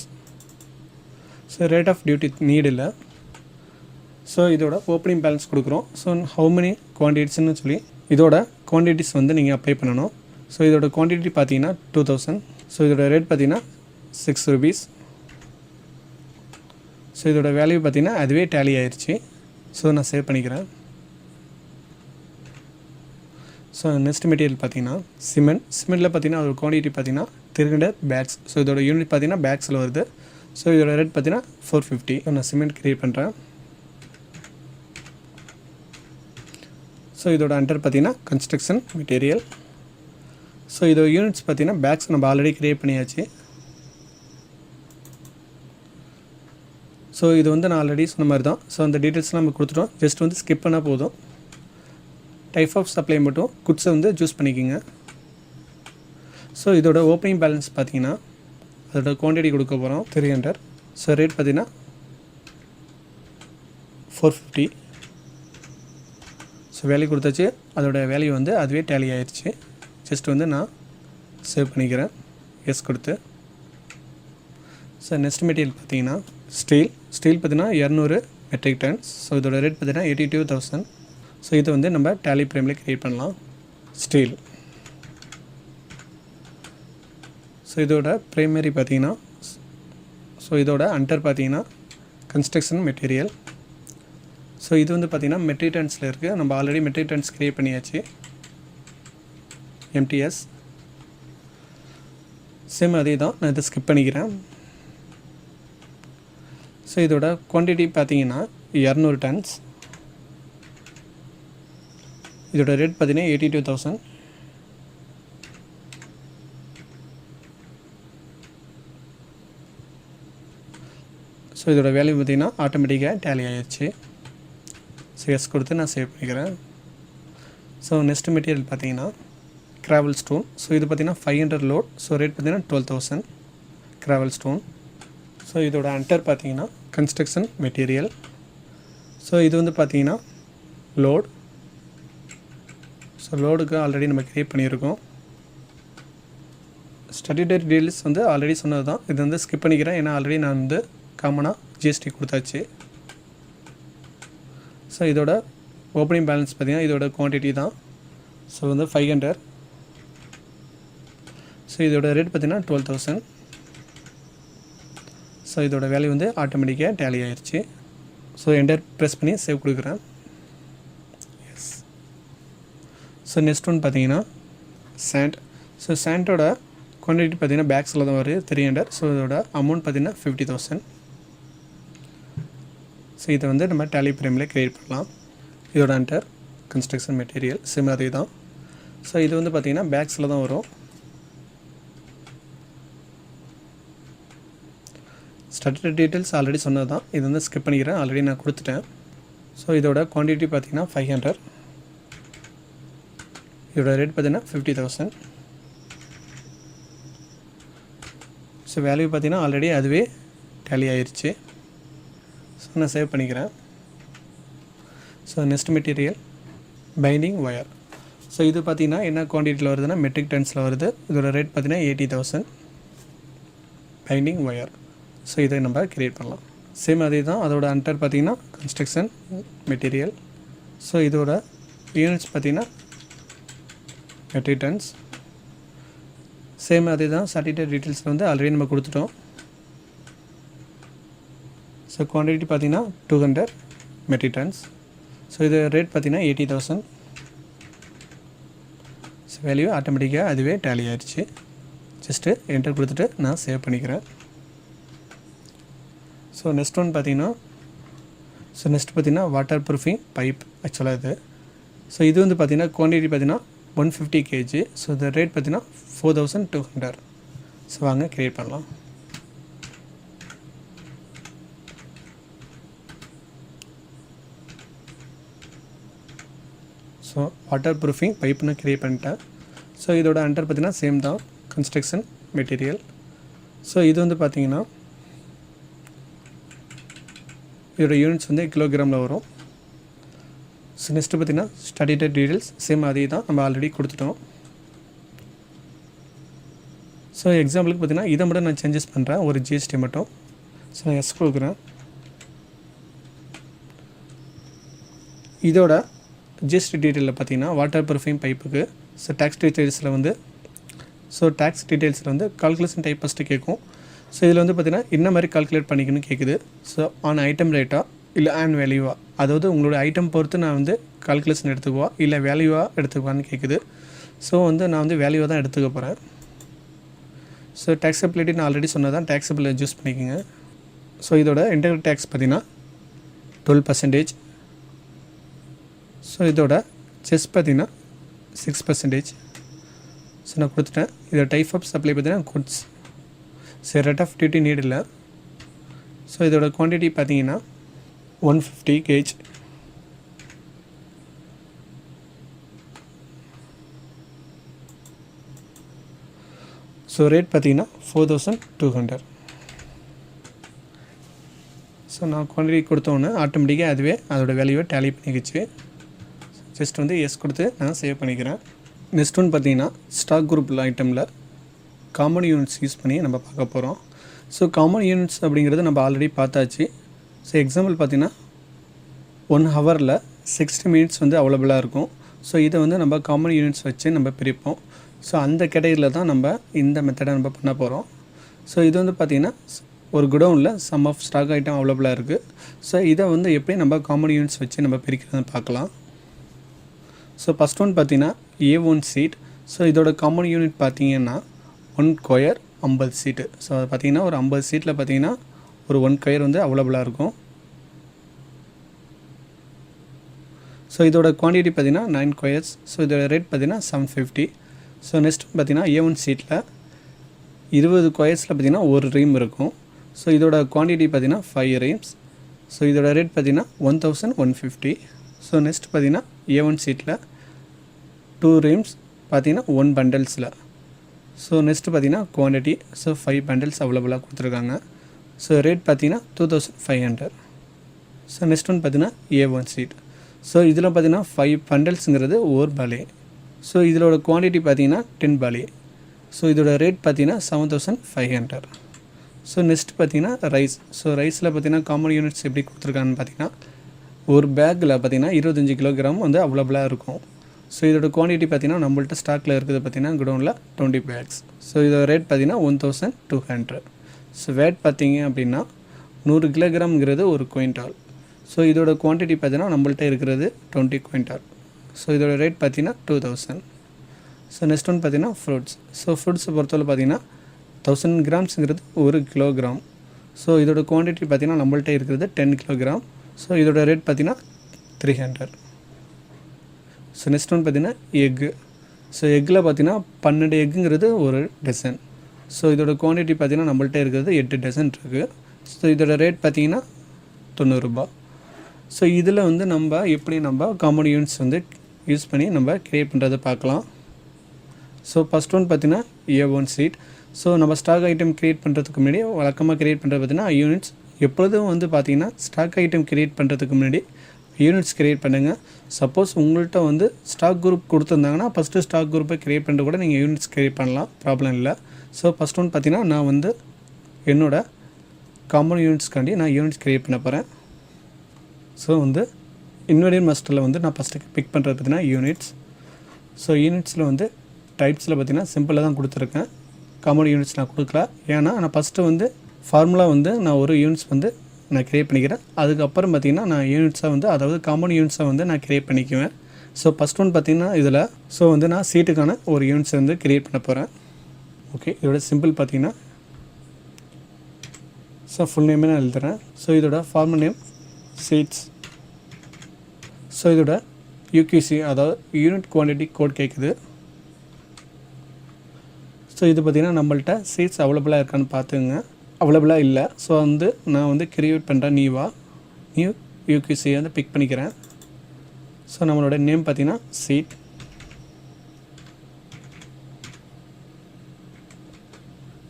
So rate of duty need இல்லை. ஸோ இதோட ஓப்பனிங் பேலன்ஸ் கொடுக்குறோம். ஸோ ஹவு மெனி குவான்டிட்டிஸ்னு சொல்லி இதோட குவான்டிட்டிஸ் வந்து நீங்கள் அப்ளை பண்ணணும். ஸோ இதோட குவான்டிட்டி பார்த்தீங்கன்னா 2000. ஸோ இதோட ரேட் பார்த்தீங்கன்னா 6 rupees. ஸோ இதோட வேல்யூ பார்த்திங்கன்னா அதுவே டேலி ஆயிடுச்சு. ஸோ நான் சேவ் பண்ணிக்கிறேன். ஸோ நெக்ஸ்ட் மெட்டீரியல் பார்த்திங்கன்னா சிமெண்ட்டில் பார்த்திங்கன்னா அதோட குவான்டிட்டி பார்த்திங்கன்னா 300 bags. ஸோ இதோட யூனிட் பார்த்திங்கன்னா பேக்ஸில் வருது. ஸோ இதோட ரேட் பார்த்திங்கன்னா 450. நான் சிமெண்ட் க்ரியேட் பண்ணுறேன். ஸோ இதோட அண்டர் பார்த்திங்கன்னா கன்ஸ்ட்ரக்ஷன் மெட்டீரியல். ஸோ இதோட யூனிட்ஸ் பார்த்திங்கன்னா பேக்ஸ் நம்ம ஆல்ரெடி க்ரியேட் பண்ணியாச்சு. ஸோ இது வந்து நான் ஆல்ரெடி சொன்ன மாதிரி தான். ஸோ அந்த டீட்டெயில்ஸ்லாம் நம்ம கொடுத்துட்டோம். ஜஸ்ட் வந்து ஸ்கிப் பண்ணால் போதும். டைப் ஆஃப் சப்ளை மட்டும் குட்ஸை வந்து சூஸ் பண்ணிக்கோங்க. ஸோ இதோட ஓப்பனிங் பேலன்ஸ் பார்த்தீங்கன்னா அதோட குவான்டிட்டி கொடுக்க போகிறோம் 300. ஸோ ரேட் பார்த்தீங்கன்னா 450. ஸோ வேல்யூ கொடுத்தாச்சு. அதோட வேல்யூ வந்து அதுவே டேலி ஆயிடுச்சு. ஜஸ்ட் வந்து நான் சேவ் பண்ணிக்கிறேன் எஸ் கொடுத்து. ஸோ நெக்ஸ்ட் மெட்டீரியல் பார்த்தீங்கன்னா ஸ்டீல் பார்த்தீங்கன்னா 200 metric tons. ஸோ இதோட ரேட் பார்த்தீங்கன்னா 82,000. ஸோ இது வந்து நம்ம டேலி ப்ரைமில் க்ரியேட் பண்ணலாம். ஸ்டீல். ஸோ இதோட ப்ரைமரி பார்த்தீங்கன்னா ஸோ இதோட அண்டர் பார்த்தீங்கன்னா கன்ஸ்ட்ரக்ஷன் மெட்டீரியல். ஸோ இது வந்து பார்த்திங்கன்னா மெட்ரிக் டன்ஸில் இருக்குது. நம்ம ஆல்ரெடி மெட்ரிக் டன்ஸ் க்ரியேட் பண்ணியாச்சு. MTS சேம் அதே தான். நான் இதை ஸ்கிப் பண்ணிக்கிறேன். ஸோ இதோட குவான்டிட்டி பார்த்தீங்கன்னா 200 tons. இதோட ரேட் பார்த்தீங்கன்னா 82,000. ஸோ இதோட வேல்யூ பார்த்தீங்கன்னா ஆட்டோமேட்டிக்காக டேலி ஆகிடுச்சு. ஸோ எஸ் கொடுத்து நான் சேவ் பண்ணிக்கிறேன். ஸோ நெக்ஸ்ட் மெட்டீரியல் பார்த்தீங்கன்னா கிராவல் ஸ்டோன். ஸோ இது பார்த்தீங்கன்னா 500 load. ஸோ ரேட் பார்த்தீங்கன்னா 12,000 கிராவல் ஸ்டோன். ஸோ இதோட அண்டர் பார்த்தீங்கன்னா கன்ஸ்ட்ரக்ஷன் மெட்டீரியல். ஸோ இது வந்து பார்த்தீங்கன்னா லோட். ஸோ லோடுக்கு ஆல்ரெடி நம்ம க்ரியேட் பண்ணியிருக்கோம். ஸ்டாட்யூட்டரி டீட்டெயில்ஸ் வந்து ஆல்ரெடி சொன்னது தான். இது வந்து ஸ்கிப் பண்ணிக்கிறேன். ஏன்னா ஆல்ரெடி நான் வந்து காமனாக ஜிஎஸ்டி கொடுத்தாச்சு. ஸோ இதோட ஓப்பனிங் பேலன்ஸ் பார்த்திங்கன்னா இதோட குவான்டிட்டி தான். ஸோ வந்து 500. ஸோ இதோட ரேட் பார்த்திங்கன்னா 12,000. ஸோ இதோட வேல்யூ வந்து ஆட்டோமேட்டிக்காக டேலி ஆயிடுச்சு. ஸோ என்டர் ப்ரெஸ் பண்ணி சேவ் கொடுக்குறேன். எஸ். ஸோ நெக்ஸ்ட் ஒன் பார்த்தீங்கன்னா சாண்ட். ஸோ சாண்டோட குவான்டிட்டி பார்த்தீங்கன்னா பேக்ஸில் தான் வருது 300. ஸோ இதோட அமௌண்ட் பார்த்தீங்கன்னா 50,000. ஸோ இதை வந்து நம்ம டேலி ப்ரைமில் க்ரியேட் பண்ணலாம். இதோட அண்டர் கன்ஸ்ட்ரக்ஷன் மெட்டீரியல் சேம் அதே தான். ஸோ இது வந்து பார்த்திங்கன்னா பேக்ஸில் தான் வரும். ஸ்டாட்யூட்டரி டீட்டெயில்ஸ் ஆல்ரெடி சொன்னது தான். இது வந்து ஸ்கிப் பண்ணிக்கிறேன். ஆல்ரெடி நான் கொடுத்துட்டேன். ஸோ இதோட குவான்டிட்டி பார்த்திங்கன்னா 500. இதோட ரேட் பார்த்திங்கன்னா 50,000. ஸோ வேல்யூ பார்த்திங்கன்னா ஆல்ரெடி அதுவே டேலி ஆயிடுச்சு. ஸோ நான் சேவ் பண்ணிக்கிறேன். So next material binding wire. So இது பார்த்திங்கன்னா என்ன குவான்டிட்டியில் வருதுன்னா மெட்ரிக் டன்ஸில் வருது. இதோட ரேட் பார்த்திங்கன்னா 80,000 பைண்டிங் ஒயர். ஸோ இதை நம்ம க்ரியேட் பண்ணலாம். சேம் அதே தான். அதோட அண்டர் பார்த்திங்கன்னா கன்ஸ்ட்ரக்ஷன் மெட்டீரியல். ஸோ இதோட யூனிட்ஸ் பார்த்திங்கன்னா மெட்ரிக் டன்ஸ். சேம் அதே தான். ஸ்டாட்யூட்டரி டீட்டெயில்ஸ் வந்து ஆல்ரெடி நம்ம கொடுத்துட்டோம். ஸோ குவான்டிட்டி பார்த்திங்கன்னா 200 மெட்ரிக் டன்ஸ். ஸோ இது ரேட் பார்த்திங்கன்னா 80,000. ஸோ வேல்யூ ஆட்டோமேட்டிக்காக அதுவே டேலி ஆயிடுச்சு. ஜஸ்ட்டு என்டர் கொடுத்துட்டு நான் சேவ் பண்ணிக்கிறேன். ஸோ நெக்ஸ்ட் ஒன் பார்த்தீங்கன்னா நெக்ஸ்ட் பார்த்தீங்கன்னா வாட்டர் ப்ரூஃபிங் பைப் ஆக்சுவலாக இது. ஸோ இது வந்து பார்த்தீங்கன்னா குவான்டிட்டி பார்த்தீங்கன்னா 150 kg. ஸோ இந்த ரேட் பார்த்தீங்கன்னா 4200. ஸோ வாங்க க்ரியேட் பண்ணலாம். ஸோ வாட்டர் ப்ரூஃபிங் பைப்னு க்ரியேட் பண்ணிட்டேன். ஸோ இதோட அண்டர் பார்த்தீங்கன்னா சேம் தான், கன்ஸ்ட்ரக்ஷன் மெட்டீரியல். ஸோ இது வந்து பார்த்தீங்கன்னா இதோட யூனிட்ஸ் வந்து கிலோகிராமில் வரும். ஸோ நெக்ஸ்ட்டு பார்த்தீங்கன்னா ஸ்டடிட்டட் டீட்டெயில்ஸ் சேம் அதே தான், நம்ம ஆல்ரெடி கொடுத்துட்டோம். ஸோ எக்ஸாம்பிளுக்கு பார்த்தீங்கன்னா இதை மட்டும் நான் சேஞ்சஸ் பண்ணுறேன், ஒரு ஜிஎஸ்டி மட்டும். ஸோ நான் எஸ் கொடுக்குறேன். இதோட ஜிஎஸ்டி டீட்டெயிலில் பார்த்தீங்கன்னா வாட்டர் ப்ரூஃபிங் பைப்புக்கு டேக்ஸ் டீட்டெயில்ஸில் வந்து கால்குலேஷன் டைப் ஃபஸ்ட்டு கேட்கும். ஸோ இதில் வந்து பார்த்தீங்கன்னா என்ன மாதிரி கால்குலேட் பண்ணிக்கணும்னு கேட்குது. ஸோ ஆன் ஐட்டம் ரேட்டாக இல்லை ஆன் வேல்யூவா, அதாவது உங்களோட ஐட்டம் பொறுத்து நான் வந்து கால்குலேஷன் எடுத்துக்குவா இல்லை வேல்யூவாக எடுத்துக்குவான்னு கேட்குது. ஸோ வந்து நான் வந்து வேல்யூவாக தான் எடுத்துக்க போகிறேன். ஸோ டேக்ஸபிலிட்டி நான் ஆல்ரெடி சொன்னதான், டேக்ஸபிள் சூஸ் பண்ணிக்கோங்க. ஸோ இதோட இன்டர்னல் டேக்ஸ் பார்த்தீங்கன்னா 12%. ஸோ இதோட செஸ் பார்த்தீங்கன்னா 6%. ஸோ நான் கொடுத்துட்டேன். இதோட டைப் ஆஃப் சப்ளை பார்த்தீங்கன்னா goods. So rate of duty need இல்லை. ஸோ இதோட குவான்டிட்டி பார்த்தீங்கன்னா 150 kg. ஸோ ரேட் பார்த்தீங்கன்னா 4200. ஸோ நான் குவான்டிட்டி கொடுத்தோன்னே ஆட்டோமேட்டிக்காக அதுவே அதோடய வேல்யூவை டேலி பண்ணிக்கிச்சு. ஜஸ்ட் வந்து எஸ் கொடுத்து நான் சேவ் பண்ணிக்கிறேன். நெக்ஸ்ட் ஒன் பார்த்தீங்கன்னா ஸ்டாக் குரூப்பில் ஐட்டமில் காமன் யூனிட்ஸ் யூஸ் பண்ணி நம்ம பார்க்க போகிறோம். ஸோ காமன் யூனிட்ஸ் அப்படிங்கிறது நம்ம ஆல்ரெடி பார்த்தாச்சு. ஸோ எக்ஸாம்பிள் பார்த்தீங்கன்னா 1 ஹவரில் 60 minutes வந்து அவைலபிளாக இருக்கும். ஸோ இதை வந்து நம்ம காமன் யூனிட்ஸ் வச்சு நம்ம பிரிப்போம். ஸோ அந்த கேட்டகரியில் தான் நம்ம இந்த மெத்தடை நம்ம பண்ண போகிறோம். ஸோ இது வந்து பார்த்திங்கன்னா ஒரு குடவுனில் சம் ஆஃப் ஸ்டாக் ஐட்டம் அவைலபிளாக இருக்குது. ஸோ இதை வந்து எப்படி நம்ம காமன் யூனிட்ஸ் வச்சு நம்ம பிரிக்கிறதுன்னு பார்க்கலாம். ஸோ ஃபஸ்ட் ஒன் பார்த்திங்கன்னா A1 சீட். ஸோ இதோட காமன் யூனிட் பார்த்திங்கன்னா 1 ஸ்கொயர் 50 சீட்டு. ஸோ அது பார்த்திங்கன்னா ஒரு 50 சீட்டில் பார்த்திங்கன்னா ஒரு 1 ஸ்கொயர் வந்து அவைலபிளாக இருக்கும். ஸோ இதோட குவான்டிட்டி பார்த்திங்கன்னா 9 ஸ்கொயர்ஸ். ஸோ இதோட ரேட் பார்த்திங்கன்னா 750. ஸோ நெக்ஸ்ட் பார்த்திங்கன்னா A1 சீட்டில் 20 ஸ்கொயர்ஸில் பார்த்திங்கன்னா ஒரு ரீம் இருக்கும். ஸோ இதோட குவான்டிட்டி பார்த்திங்கன்னா 5 ரீம்ஸ். ஸோ இதோட ரேட் பார்த்திங்கன்னா 1150. ஸோ நெக்ஸ்ட் பார்த்திங்கன்னா A1 சீட்டில் 2 ரீம்ஸ் பார்த்திங்கன்னா 1 பண்டல்ஸில். ஸோ நெக்ஸ்ட் பார்த்திங்கன்னா குவான்டிட்டி 5 பண்டல்ஸ் அவைலபிளாக கொடுத்துருக்காங்க. ஸோ ரேட் பார்த்திங்கன்னா 2500. ஸோ நெக்ஸ்ட் ஒன் பார்த்திங்கன்னா A1 சீட். ஸோ இதில் பார்த்திங்கன்னா 5 பண்டல்ஸுங்கிறது ஒரு பாலே. ஸோ இதோட குவான்டிட்டி பார்த்திங்கன்னா 10 பாலே. ஸோ இதோட ரேட் பார்த்திங்கன்னா 7500. ஸோ நெக்ஸ்ட் பார்த்திங்கன்னா ரைஸ். ஸோ ரைஸில் பார்த்திங்கன்னா காமன் யூனிட்ஸ் எப்படி கொடுத்துருக்காங்கன்னு பார்த்திங்கன்னா ஒரு பேக்கில் பார்த்திங்கன்னா 25 கிலோகிராம் வந்து அவைலபிளாக இருக்கும். ஸோ இதோட குவான்டிட்டி பார்த்திங்கன்னா நம்மள்ட்ட ஸ்டாக்கில் இருக்குது பார்த்திங்கன்னா குடோனில் 20 bags. ஸோ இதோட ரேட் பார்த்திங்கன்னா 1200. ஸோ வேட் பார்த்திங்க அப்படின்னா 100 கிலோகிராம்ங்கிறது ஒரு குவிண்டால். ஸோ இதோட குவான்டிட்டி பார்த்திங்கன்னா நம்மள்ட்ட இருக்கிறது 20 குவிண்டால். ஸோ இதோட ரேட் பார்த்திங்கன்னா 2000. ஸோ நெக்ஸ்ட் ஒன் பார்த்திங்கன்னா ஃப்ரூட்ஸ். ஸோ ஃப்ரூட்ஸை பொறுத்தவரை பார்த்திங்கன்னா 1000 கிராம்ஸுங்கிறது 1 கிலோகிராம். ஸோ இதோட குவான்டிட்டி பார்த்திங்கன்னா நம்மள்ட்ட இருக்கிறது 10 கிலோகிராம். ஸோ இதோட ரேட் பார்த்திங்கன்னா 300. ஸோ நெக்ஸ்ட் ஒன் பார்த்திங்கன்னா எக்கு. ஸோ எக்கில் பார்த்திங்கன்னா 12 எக்குங்கிறது ஒரு டசன். ஸோ இதோட குவான்டிட்டி பார்த்திங்கன்னா நம்மள்ட்ட இருக்கிறது 8 டசன் இருக்குது. ஸோ இதோட ரேட் பார்த்திங்கன்னா 90 ரூபா. ஸோ இதில் வந்து நம்ம எப்படி நம்ம காமன் யூனிட்ஸ் வந்து யூஸ் பண்ணி நம்ம க்ரியேட் பண்ணுறதை பார்க்கலாம். ஸோ ஃபஸ்ட் ஒன் பார்த்திங்கன்னா A1 சீட். ஸோ நம்ம ஸ்டாக் ஐட்டம் க்ரியேட் பண்ணுறதுக்கு முன்னாடி வழக்கமாக க்ரியேட் பண்ணுறது பார்த்திங்கன்னா யூனிட்ஸ். எப்பொழுதும் வந்து பார்த்திங்கன்னா ஸ்டாக் ஐட்டம் க்ரியேட் பண்ணுறதுக்கு முன்னாடி யூனிட்ஸ் க்ரியேட் பண்ணுங்கள். சப்போஸ் உங்கள்கிட்ட வந்து ஸ்டாக் குரூப் கொடுத்துருந்தாங்கன்னா ஃபஸ்ட்டு ஸ்டாக் குரூப்பை க்ரியேட் பண்ணிட்டு கூட நீங்கள் யூனிட்ஸ் க்ரியேட் பண்ணலாம், ப்ராப்ளம் இல்லை. ஸோ ஃபஸ்ட் ஒன் பார்த்திங்கன்னா நான் வந்து என்னோடய காமன் யூனிட்ஸ்க்காண்டி நான் யூனிட்ஸ் க்ரியேட் பண்ண போகிறேன். ஸோ வந்து இன்வெடியன் மாஸ்டரில் வந்து நான் ஃபஸ்ட்டு பிக் பண்ணுறது பார்த்திங்கன்னா யூனிட்ஸ். ஸோ யூனிட்ஸில் வந்து டைப்ஸில் பார்த்திங்கன்னா சிம்பிளாக தான் கொடுத்துருக்கேன், காமன் யூனிட்ஸ் நான் கொடுக்கல. ஏன்னா நான் ஃபஸ்ட்டு வந்து ஃபார்முலா வந்து நான் ஒரு யூனிட்ஸ் வந்து நான் க்ரியேட் பண்ணிக்கிறேன். அதுக்கப்புறம் பார்த்திங்கன்னா நான் யூனிட்ஸாக வந்து அதாவது காமன் யூனிட்ஸாக வந்து நான் க்ரியேட் பண்ணிக்குவேன். ஸோ ஃபஸ்ட் ஒன் பார்த்திங்கன்னா இதில் ஸோ வந்து நான் சீட்டுக்கான ஒரு யூனிட்ஸ் வந்து க்ரியேட் பண்ண போகிறேன். ஓகே, இதோட சிம்பிள் பார்த்திங்கன்னா ஸோ ஃபுல் நேமே நான் எழுதுகிறேன். ஸோ இதோட ஃபார்மல் நேம் சீட்ஸ். ஸோ இதோட யூகிசி அதாவது யூனிட் குவான்டிட்டி கோட் கேட்குது. ஸோ இது பார்த்திங்கன்னா நம்மள்ட்ட சீட்ஸ் அவைலபிளாக இருக்கான்னு பார்த்துங்க. அவைலபிளாக இல்லை. ஸோ வந்து நான் வந்து க்ரியேட் பண்ணுறேன். நியூ யூகிசியை வந்து பிக் பண்ணிக்கிறேன். ஸோ நம்மளோட நேம் பார்த்திங்கன்னா சீட்.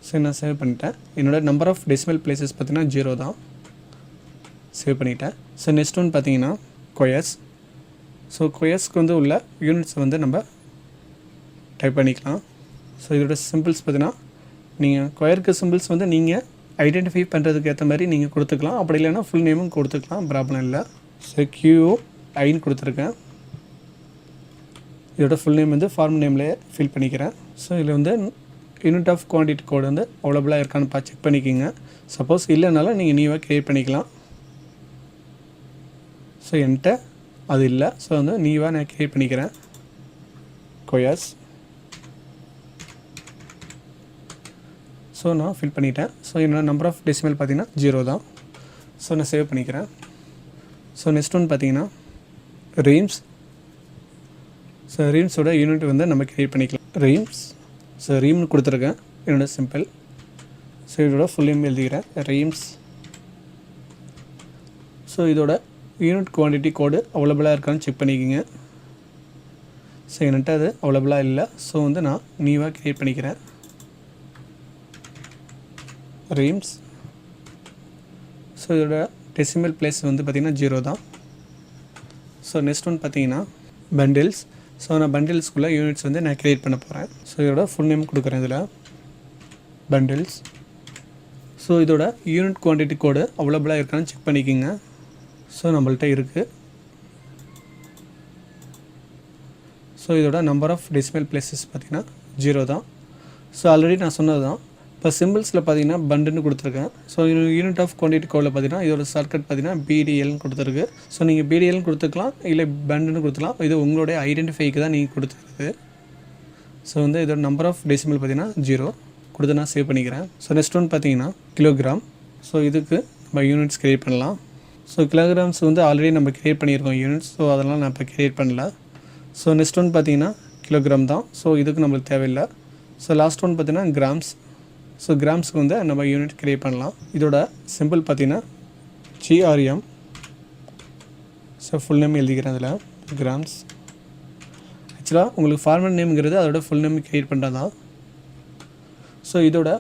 ஸோ நான் சேவ் பண்ணிட்டேன். என்னோடய நம்பர் ஆஃப் டெசிமல் பிளேசஸ் பார்த்திங்கன்னா 0 தான். சேவ் பண்ணிட்டேன். ஸோ நெக்ஸ்ட் ஒன் பார்த்திங்கன்னா கொயர்ஸ். ஸோ கொயர்ஸ்க்கு வந்து உள்ள யூனிட்ஸ் வந்து நம்ம டைப் பண்ணிக்கலாம். ஸோ இதோட சிம்பிள்ஸ் பார்த்திங்கன்னா நீங்கள் கொயருக்கு சிம்பிள்ஸ் வந்து நீங்கள் ஐடென்டிஃபை பண்ணுறதுக்கு ஏற்ற மாதிரி நீங்கள் கொடுத்துக்கலாம். அப்படி இல்லைன்னா ஃபுல் நேமும் கொடுத்துக்கலாம், ப்ராப்ளம் இல்லை. ஸோ QIன்னு கொடுத்துருக்கேன். இதோட ஃபுல் நேம் வந்து ஃபார்ம் நேம்லேயே ஃபில் பண்ணிக்கிறேன். ஸோ இதில் வந்து யூனிட் ஆஃப் குவான்டிட்டி கோடு வந்து அவைலபிளாக இருக்கான்னு செக் பண்ணிக்கோங்க. சப்போஸ் இல்லைனாலும் நீங்கள் நியூவாக க்ரியேட் பண்ணிக்கலாம். ஸோ என்கிட்ட அது இல்லை. ஸோ வந்து நியூவாக நான் க்ரியேட் பண்ணிக்கிறேன். கொயர்ஸ். ஸோ நான் ஃபில் பண்ணிட்டேன். ஸோ என்னோடய நம்பர் ஆஃப் டெசிமல் பார்த்திங்கன்னா 0 தான். ஸோ நான் சேவ் பண்ணிக்கிறேன். ஸோ நெக்ஸ்ட் ஒன் பார்த்திங்கன்னா ரீம்ஸ். ஸோ ரீம்ஸோட யூனிட் வந்து நம்ம க்ரியேட் பண்ணிக்கலாம். ரீம்ஸ். ஸோ ரீம்னு கொடுத்துருக்கேன். என்னோட சிம்பிள். ஸோ இதோட ஃபுல் நேம் எழுதிக்கிறேன். ரீம்ஸ். ஸோ இதோட யூனிட் குவான்டிட்டி கோடு அவைலபிளாக இருக்கான்னு செக் பண்ணிக்கோங்க. ஸோ என்கிட்ட அது அவைலபிளாக இல்லை. ஸோ வந்து நான் நியூவாக க்ரியேட் பண்ணிக்கிறேன். ரீம்ஸ். ஸோ இதோட டெசிமல் பிளேஸ் வந்து பார்த்திங்கன்னா 0 தான். ஸோ நெக்ஸ்ட் ஒன் பார்த்திங்கன்னா பண்டில்ஸ். ஸோ நான் பண்டில்ஸ்குள்ளே யூனிட்ஸ் வந்து நான் க்ரியேட் பண்ண போகிறேன். ஸோ இதோட ஃபுல் நேம் கொடுக்குறேன். இதில் பண்டில்ஸ். ஸோ இதோட யூனிட் குவான்டிட்டி கோடு அவைலபிளாக இருக்கான்னு செக் பண்ணிக்கோங்க. ஸோ நம்மள்ட்ட இருக்குது. ஸோ இதோட நம்பர் ஆஃப் டெசிமல் பிளேசஸ் பார்த்திங்கன்னா 0 தான். ஸோ ஆல்ரெடி நான் சொன்னது தான். இப்போ சிம்பிள்ஸில் பார்த்தீங்கன்னா பண்டுன்னு கொடுத்துருக்கேன். ஸோ யூனிட் ஆஃப் குவான்டிட்டி கோடில் பார்த்தீங்கன்னா இதோட ஷார்ட்கட் பார்த்தீங்கன்னா BDLன்னு கொடுத்துருக்கு. ஸோ நீங்கள் BDLன்னு கொடுத்துக்கலாம், இல்லை பண்டுன்னு கொடுத்துக்கலாம். இது உங்களுடைய ஐடென்டிஃபைக்கு தான் நீங்கள் கொடுத்துருக்குது. ஸோ வந்து இதோட நம்பர் ஆஃப் டெசிமல் பார்த்தீங்கன்னா 0 கொடுத்து நான் சேவ் பண்ணிக்கிறேன். ஸோ நெக்ஸ்ட் ஒன் பார்த்தீங்கன்னா கிலோகிராம். ஸோ இதுக்கு நம்ம யூனிட்ஸ் க்ரியேட் பண்ணலாம். ஸோ கிலோகிராம்ஸ் வந்து ஆல்ரெடி நம்ம க்ரியேட் பண்ணியிருக்கோம் யூனிட்ஸ். ஸோ அதெல்லாம் நான் இப்போ க்ரியேட் பண்ணல. ஸோ நெக்ஸ்ட் ஒன் பார்த்தீங்கன்னா கிலோகிராம் தான். ஸோ இதுக்கு நம்மளுக்கு தேவையில்லை. ஸோ லாஸ்ட் ஒன் பார்த்தீங்கன்னா கிராம்ஸ். ஸோ கிராம்ஸ்க்கு வந்து நம்ம யூனிட் க்ரியேட் பண்ணலாம். இதோட சிம்பிள் பார்த்தீங்கன்னா GRM. ஸோ ஃபுல் நேம் எழுதிக்கிறேன். அதில் கிராம்ஸ். ஆக்சுவலாக உங்களுக்கு ஃபார்மல் நேம்ங்கிறது அதோட ஃபுல் நேம் க்ரியேட் பண்ணுறது தான். ஸோ இதோட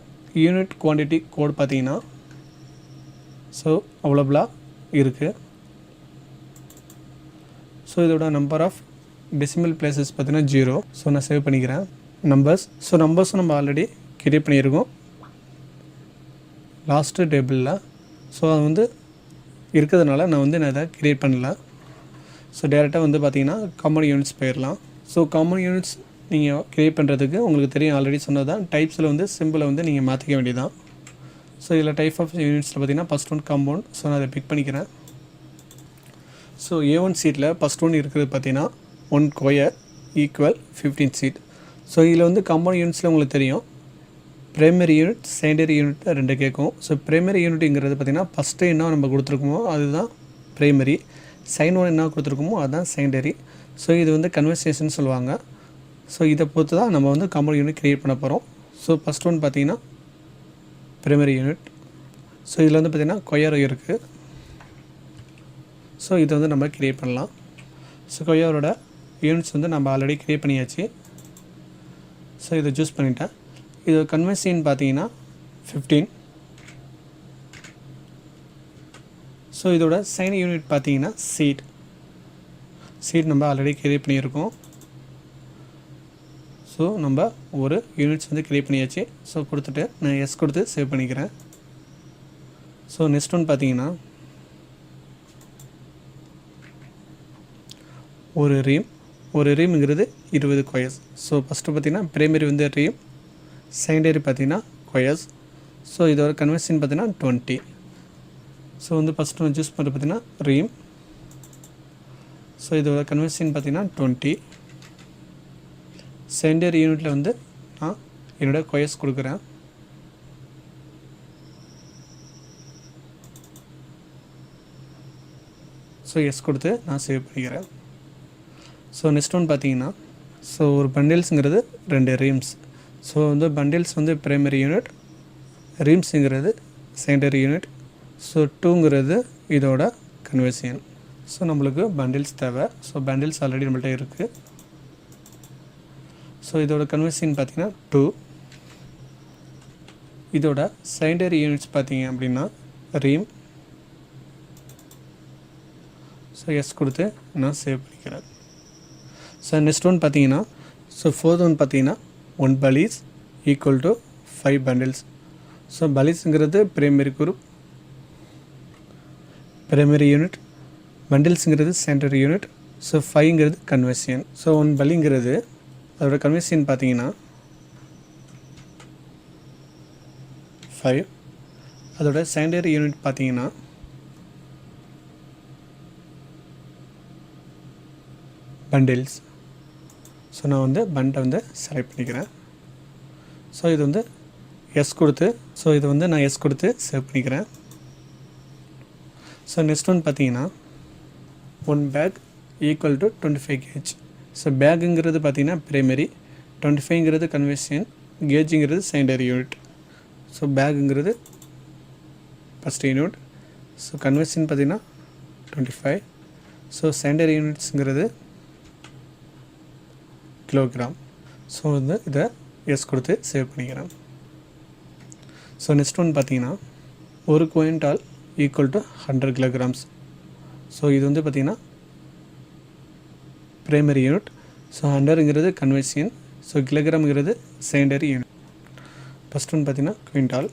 யூனிட் குவான்டிட்டி கோட் பார்த்தீங்கன்னா ஸோ அவைலபிளாக இருக்குது. ஸோ இதோட நம்பர் ஆஃப் டெசிமல் பிளேசஸ் பார்த்தீங்கன்னா 0. ஸோ நான் சேவ் பண்ணிக்கிறேன். நம்பர்ஸ். ஸோ நம்பர்ஸும் நம்ம ஆல்ரெடி க்ரியேட் பண்ணியிருக்கோம் லாஸ்ட்டு டேபிளில். ஸோ அது வந்து இருக்கிறதுனால நான் அதை க்ரியேட் பண்ணல. ஸோ டேரெக்டாக வந்து பார்த்திங்கன்னா காமன் யூனிட்ஸ் போயிடலாம். ஸோ காமன் யூனிட்ஸ் நீங்கள் க்ரியேட் பண்ணுறதுக்கு உங்களுக்கு தெரியும், ஆல்ரெடி சொன்னது தான். டைப்ஸில் வந்து சிம்பிளை வந்து நீங்கள் மாற்றிக்க வேண்டியதான். ஸோ இதில் டைப் ஆஃப் யூனிட்ஸில் பார்த்திங்கன்னா ஃபஸ்ட் ஒன் காம்பவுண்ட். ஸோ நான் அதை பிக் பண்ணிக்கிறேன். ஸோ A1 சீட்டில் ஃபஸ்ட் ஒன் இருக்கிறது பார்த்திங்கன்னா 1 ஸ்கொயர் ஈக்குவல் 15 சீட். ஸோ இதில் வந்து காம்பவுண்ட் யூனிட்ஸில் உங்களுக்கு தெரியும் பிரைமரி யூனிட் செகண்டரி யூனிட் 2 கேட்கும். ஸோ பிரைமரி யூனிட்டுங்கிறது பார்த்திங்கன்னா ஃபஸ்ட்டு என்ன நம்ம கொடுத்துருக்கோமோ அதுதான் பிரைமரி. செகண்ட் ஒன் என்ன கொடுத்துருக்கோமோ அதுதான் செகண்டரி. ஸோ இது வந்து கன்வர்சேஷன் சொல்லுவாங்க. ஸோ இதை பொறுத்து தான் நம்ம வந்து காம்பவுண்ட் யூனிட் க்ரியேட் பண்ண போகிறோம். ஸோ ஃபஸ்ட் ஒன் பார்த்திங்கன்னா பிரைமரி யூனிட். ஸோ இதில் வந்து பார்த்திங்கன்னா ஸ்கொயர் இருக்குது. ஸோ இதை வந்து நம்ம க்ரியேட் பண்ணலாம். ஸோ ஸ்கொயரோட யூனிட்ஸ் வந்து நம்ம ஆல்ரெடி க்ரியேட் பண்ணியாச்சு. ஸோ இதை சூஸ் பண்ணிட்டேன். இது கன்வென்ஷன் பார்த்தீங்கன்னா 15. ஸோ இதோட சைன் யூனிட் பார்த்தீங்கன்னா சீட் நம்ம ஆல்ரெடி க்ரியேட் பண்ணியிருக்கோம். ஸோ நம்ம ஒரு யூனிட்ஸ் வந்து க்ரியேட் பண்ணியாச்சு. ஸோ கொடுத்துட்டு நான் எஸ் கொடுத்து சேவ் பண்ணிக்கிறேன். ஸோ நெக்ஸ்ட் ஒன் பார்த்தீங்கன்னா ஒரு ரீம்ங்கிறது 20 கொயர்ஸ். ஸோ ஃபஸ்ட்டு பார்த்திங்கன்னா பிரைமரி வந்து ரீம், செகண்டரி பார்த்திங்கன்னா கொயர்ஸ். ஸோ இதோட கன்வென்ஷன் பார்த்திங்கன்னா 20. ஸோ வந்து ஃபஸ்ட்டு நான் சூஸ் பண்ணுறது பார்த்திங்கன்னா ரீம். ஸோ இதோட கன்வர்ஷன் பார்த்தீங்கன்னா 20. செகண்டரி யூனிட்டில் வந்து நான் என்னோடய கொயர்ஸ் கொடுக்குறேன். ஸோ எஸ் கொடுத்து நான் சேவ் பண்ணிக்கிறேன். ஸோ நெக்ஸ்ட் ஒன் பார்த்தீங்கன்னா ஸோ ஒரு பண்டில்ஸுங்கிறது 2 ரீம்ஸ். ஸோ வந்து பண்டில்ஸ் வந்து பிரைமரி யூனிட், ரீம்ஸுங்கிறது செகண்டரி யூனிட். ஸோ 2ங்கிறது இதோட கன்வர்ஷன். ஸோ நம்மளுக்கு பண்டில்ஸ் தேவை. ஸோ பண்டில்ஸ் ஆல்ரெடி நம்மள்ட்ட இருக்குது. ஸோ இதோட கன்வர்ஷன் பார்த்திங்கன்னா 2. இதோட செகண்டரி யூனிட்ஸ் பார்த்திங்க அப்படின்னா ரீம். ஸோ எஸ் கொடுத்து நான் சேவ் பண்ணிக்கிறேன். ஸோ நெக்ஸ்ட் ஒன் பார்த்தீங்கன்னா ஸோ ஃபோர்த் ஒன் பார்த்தீங்கன்னா 1 bales equal to 5 bundles. So பலீஸுங்கிறது பிரைமரி குரூப், பிரைமரி யூனிட். பண்டில்ஸுங்கிறது செகண்டரி யூனிட். ஸோ 5ங்கிறது கன்வர்ஷன். ஸோ 1 பலிங்கிறது அதோட கன்வர்ஷன் பார்த்தீங்கன்னா 5. அதோட செகண்டரி யூனிட் பார்த்தீங்கன்னா பண்டில்ஸ். ஸோ நான் வந்து பண்டை வந்து செலக்ட் பண்ணிக்கிறேன். ஸோ இது வந்து எஸ் கொடுத்து நான் எஸ் கொடுத்து சேவ் பண்ணிக்கிறேன். ஸோ நெக்ஸ்ட் ஒன் பார்த்தீங்கன்னா 1 bag equal to 25 KG. So பேக்குங்கிறது பார்த்தீங்கன்னா பிரைமரி, 25ங்கிறது கன்வர்ஷன், கேஜுங்கிறது செகண்டரி யூனிட். ஸோ பேக்குங்கிறது ஃபஸ்ட் யூனிட். ஸோ கன்வர்ஷன் பார்த்தீங்கன்னா 25. ஸோ செகண்டரி யூனிட்ஸுங்கிறது கிலோகிராம். ஸோ வந்து இதை எஸ் கொடுத்து சேவ் பண்ணிக்கிறேன். ஸோ நெக்ஸ்ட் ஒன் பார்த்தீங்கன்னா ஒரு quintal equal to 100 kilograms. So இது வந்து பார்த்திங்கன்னா பிரைமரி யூனிட். ஸோ 100ங்கிறது கன்வர்ஷன். ஸோ கிலோகிராம்ங்கிறது செகண்டரி யூனிட். ஃபஸ்ட் ஒன் பார்த்திங்கன்னா குவிண்டால்.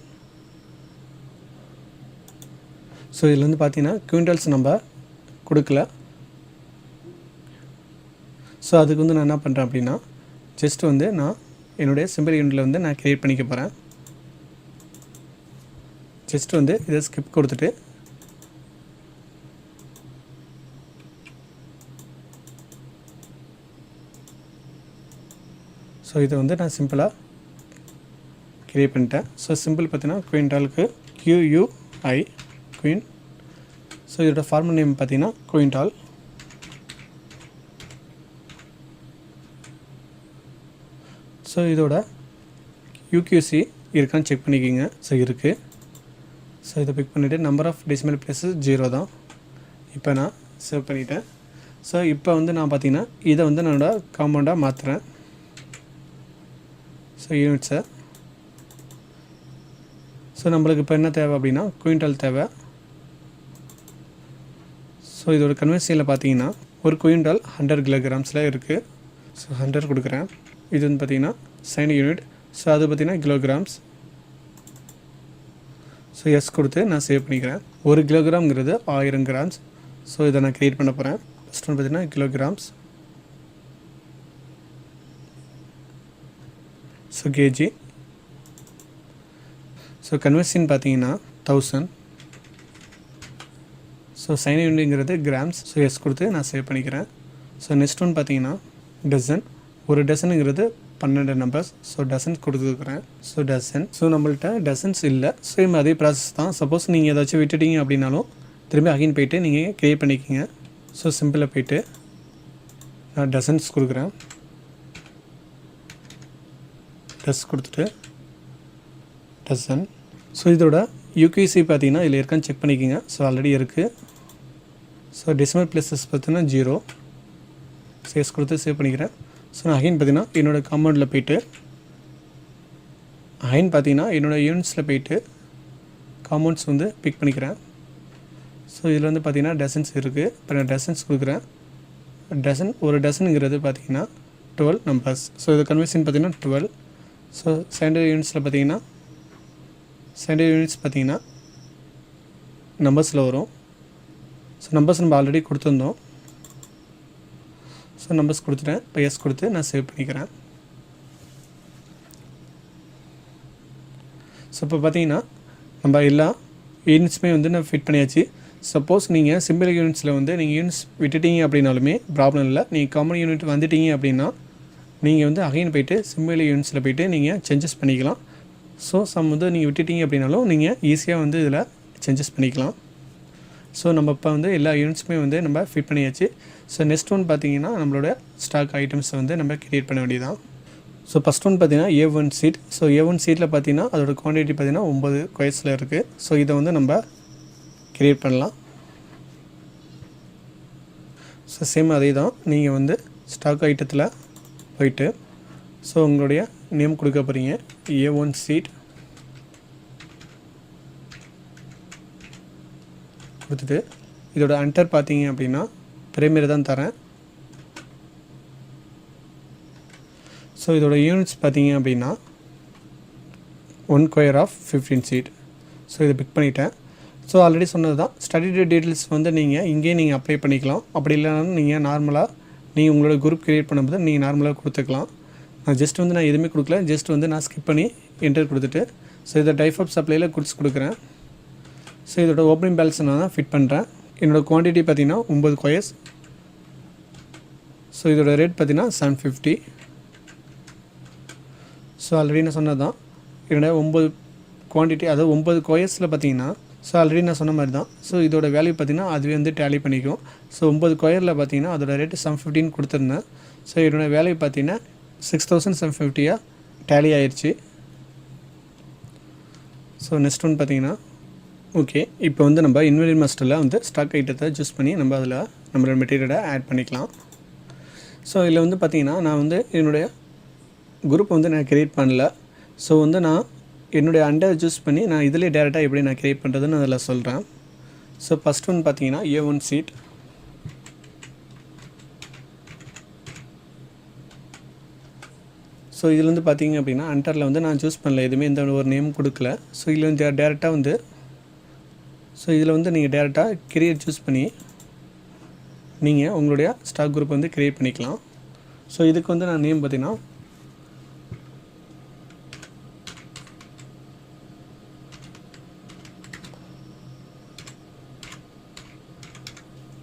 ஸோ இதில் வந்து பார்த்திங்கன்னா குவிண்டால்ஸ் நம்ம கொடுக்கல. ஸோ அதுக்கு வந்து நான் என்ன பண்ணுறேன் அப்படின்னா ஜஸ்ட் வந்து நான் என்னுடைய சிம்பிள் யூனிட்டில் வந்து நான் க்ரியேட் பண்ணிக்க போகிறேன். ஜஸ்ட் வந்து இதை ஸ்கிப் கொடுத்துட்டு ஸோ இதை வந்து நான் சிம்பிளாக க்ரியேட் பண்ணிட்டேன். ஸோ சிம்பிள் பார்த்தீங்கன்னா குவிண்டாலுக்கு QUI குயின். ஸோ இதோட ஃபார்மல் நேம் பார்த்தீங்கன்னா குவிண்டால். ஸோ இதோட UQC இருக்கான்னு செக் பண்ணிக்கிங்க. ஸோ இருக்குது. ஸோ இதை பிக் பண்ணிவிட்டு நம்பர் ஆஃப் டெசிமல் பிளேஸஸ் 0 தான். இப்போ நான் சேவ் பண்ணிட்டேன். ஸோ இப்போ வந்து நான் பார்த்தீங்கன்னா இதை வந்து நான் காம்பவுண்டாக மாற்றுறேன். ஸோ யூனிட்ஸை ஸோ நம்மளுக்கு இப்போ என்ன தேவை அப்படின்னா குவிண்டால் தேவை. ஸோ இதோட கன்வர்ஷனில் பார்த்தீங்கன்னா ஒரு குவிண்டால் 100 கிலோகிராம்ஸில் இருக்குது. ஸோ 100 கொடுக்குறேன். இது வந்து பார்த்திங்கன்னா செகண்ட் யூனிட். ஸோ அது பார்த்திங்கன்னா கிலோகிராம்ஸ். ஸோ எஸ் கொடுத்து நான் சேவ் பண்ணிக்கிறேன். 1 கிலோகிராம்ங்கிறது 1000 கிராம்ஸ். ஸோ இதை நான் க்ரியேட் பண்ண போகிறேன். ஃபஸ்ட் ஒன்று பார்த்திங்கன்னா kilograms. So KG. So conversion பார்த்தீங்கன்னா 1000. ஸோ செகண்ட் யூனிட்ங்கிறது கிராம்ஸ். ஸோ எஸ் கொடுத்து நான் சேவ் பண்ணிக்கிறேன். ஸோ நெக்ஸ்ட் ஒன் பார்த்தீங்கன்னா டசன். ஒரு டசனுங்கிறது 12 நம்பர்ஸ். ஸோ டசன்ஸ் கொடுத்துருக்குறேன். So dozen. ஸோ நம்மள்ட்ட டசன்ஸ் இல்லை. சேம் அதே ப்ராசஸ் தான். சப்போஸ் நீங்கள் ஏதாச்சும் விட்டுட்டீங்க அப்படின்னாலும் திரும்பி அகைன் போய்ட்டு நீங்கள் க்ரியேட் பண்ணிக்கிங்க. ஸோ சிம்பிளாக போய்ட்டு நான் டசன்ஸ் கொடுக்குறேன். டஸ் கொடுத்துட்டு டசன். ஸோ இதோட UQC பார்த்தீங்கன்னா இதில் இருக்கான்னு செக் பண்ணிக்கோங்க. ஸோ ஆல்ரெடி இருக்குது. ஸோ டெசிமல் பிளேஸஸ் பார்த்தீங்கன்னா 0. சேஸ் கொடுத்து சேவ் பண்ணிக்கிறேன். ஸோ நான் அகைன் பார்த்தீங்கன்னா என்னோடய காம்பவுண்டில் போய்ட்டு அகைன் பார்த்தீங்கன்னா என்னோடய யூனிட்ஸில் போய்ட்டு காம்பவுண்ட்ஸ் வந்து பிக் பண்ணிக்கிறேன். ஸோ இதில் வந்து பார்த்திங்கன்னா டசன்ஸ் இருக்குது. இப்போ நான் டசன்ஸ் கொடுக்குறேன். டசன் ஒரு டசனுங்கிறது பார்த்திங்கன்னா 12 நம்பர்ஸ். ஸோ இது கன்வர்ஷன் பார்த்திங்கன்னா 12. ஸோ செகண்டரி யூனிட்ஸில் பார்த்திங்கன்னா செகண்டரி யூனிட்ஸ் பார்த்திங்கன்னா நம்பர்ஸில் வரும். ஸோ நம்பர்ஸ் நம்ம ஆல்ரெடி கொடுத்துருந்தோம். ஸோ நம்பர்ஸ் கொடுத்துட்டேன். இப்போ எஸ் கொடுத்து நான் சேவ் பண்ணிக்கிறேன். ஸோ இப்போ பார்த்தீங்கன்னா நம்ம எல்லா யூனிட்ஸுமே வந்து நான் ஃபிட் பண்ணியாச்சு. சப்போஸ் நீங்கள் சிம்பிள் யூனிட்ஸில் வந்து நீங்கள் யூனிட்ஸ் விட்டுட்டீங்க அப்படின்னாலுமே ப்ராப்ளம் இல்லை. நீங்கள் காமன் யூனிட் வந்துட்டீங்க அப்படின்னா நீங்கள் வந்து அகைன் போய்ட்டு சிம்பிள் யூனிட்ஸில் போய்ட்டு நீங்கள் சேஞ்சஸ் பண்ணிக்கலாம். ஸோ சம் வந்து நீங்கள் விட்டுட்டீங்க அப்படின்னாலும் நீங்கள் ஈஸியாக வந்து இதில் சேஞ்சஸ் பண்ணிக்கலாம். ஸோ நம்ம இப்போ வந்து எல்லா யூனிட்ஸுமே வந்து நம்ம ஃபிட் பண்ணியாச்சு. ஸோ நெக்ஸ்ட் ஒன் பார்த்திங்கன்னா நம்மளோட ஸ்டாக் ஐட்டம்ஸை வந்து நம்ம க்ரியேட் பண்ண வேண்டியதான். ஸோ ஃபஸ்ட் ஒன் பார்த்திங்கன்னா A1 சீட். ஸோ A1 சீட்டில் பார்த்திங்கன்னா அதோட குவான்டிட்டி பார்த்திங்கன்னா 9 கொயர்ஸில் இருக்குது. ஸோ இதை வந்து நம்ம க்ரியேட் பண்ணலாம். ஸோ சேம் அதே தான், நீங்கள் வந்து ஸ்டாக் ஐட்டத்தில் போயிட்டு ஸோ உங்களுடைய நேம் கொடுக்க போகிறீங்க A1 சீட் கொடுத்துட்டு இதோட அண்டர் பார்த்தீங்க அப்படின்னா பிரைமரி தான் தரேன். ஸோ இதோட யூனிட்ஸ் பார்த்தீங்க அப்படின்னா 1 ஸ்கொயர் ஆஃப் 15 சீட். ஸோ இதை பிக் பண்ணிட்டேன். ஸோ ஆல்ரெடி சொன்னது தான், ஸ்டடி டீட்டெயில்ஸ் வந்து நீங்கள் இங்கேயே நீங்கள் அப்ளை பண்ணிக்கலாம். அப்படி இல்லைனாலும் நீங்கள் நார்மலாக நீங்கள் உங்களோட குரூப் க்ரியேட் பண்ணும்போது நீங்கள் நார்மலாக கொடுத்துக்கலாம். நான் ஜஸ்ட் வந்து நான் எதுவுமே கொடுக்கல, ஜஸ்ட் வந்து நான் ஸ்கிப் பண்ணி என்டர் கொடுத்துட்டு ஸோ இதை டைப் ஆஃப் சப்ளையில் கொடுக்குறேன். ஸோ இதோட ஓப்பனிங் பேலன்ஸ் நான் தான் ஃபிட் பண்ணுறேன். என்னோடய குவான்டிட்டி பார்த்திங்கன்னா 9 கொயர்ஸ். ஸோ இதோட ரேட் பார்த்திங்கன்னா 750. ஸோ ஆல்ரெடி நான் சொன்னது தான், என்னோட 9 குவான்டிட்டி அதாவது 9 கொயர்ஸில் பார்த்திங்கன்னா ஸோ ஆல்ரெடி நான் சொன்ன மாதிரி தான். ஸோ இதோட வேல்யூ பார்த்திங்கன்னா அதுவே வந்து டேலி பண்ணிக்கும். ஸோ 9 கொயரில் பார்த்திங்கன்னா அதோட ரேட்டு 715 கொடுத்துருந்தேன். ஸோ இதோட வேல்யூ பார்த்திங்கன்னா 6750 டேலி ஆயிடுச்சு. ஸோ நெக்ஸ்ட் ஒன் பார்த்திங்கன்னா ஓகே, இப்போ வந்து நம்ம இன்வென்டரி மாஸ்டரில் வந்து ஸ்டாக் ஐட்டத்தை சூஸ் பண்ணி நம்ம அதில் நம்மளோட மெட்டீரியலை ஆட் பண்ணிக்கலாம். ஸோ இதில் வந்து பார்த்திங்கன்னா நான் வந்து என்னுடைய குரூப் வந்து நான் க்ரியேட் பண்ணல. ஸோ வந்து நான் என்னுடைய அண்டர் சூஸ் பண்ணி நான் இதிலே டேரெக்டாக எப்படி நான் க்ரியேட் பண்ணுறதுன்னு அதில் சொல்கிறேன். ஸோ ஃபஸ்ட் ஒன் பார்த்திங்கன்னா A1 சீட். ஸோ இதில் வந்து பார்த்திங்க அப்படின்னா அண்டரில் வந்து நான் சூஸ் பண்ணல, எதுவுமே இந்த ஒரு நேம் கொடுக்கல. ஸோ இதில் வந்து டேரெக்டாக வந்து ஸோ இதில் வந்து நீங்கள் டேரெக்டாக கிரியேட் சூஸ் பண்ணி நீங்கள் உங்களுடைய ஸ்டாக் குரூப் வந்து க்ரியேட் பண்ணிக்கலாம். ஸோ இதுக்கு வந்து நான் நேம் பார்த்திங்கன்னா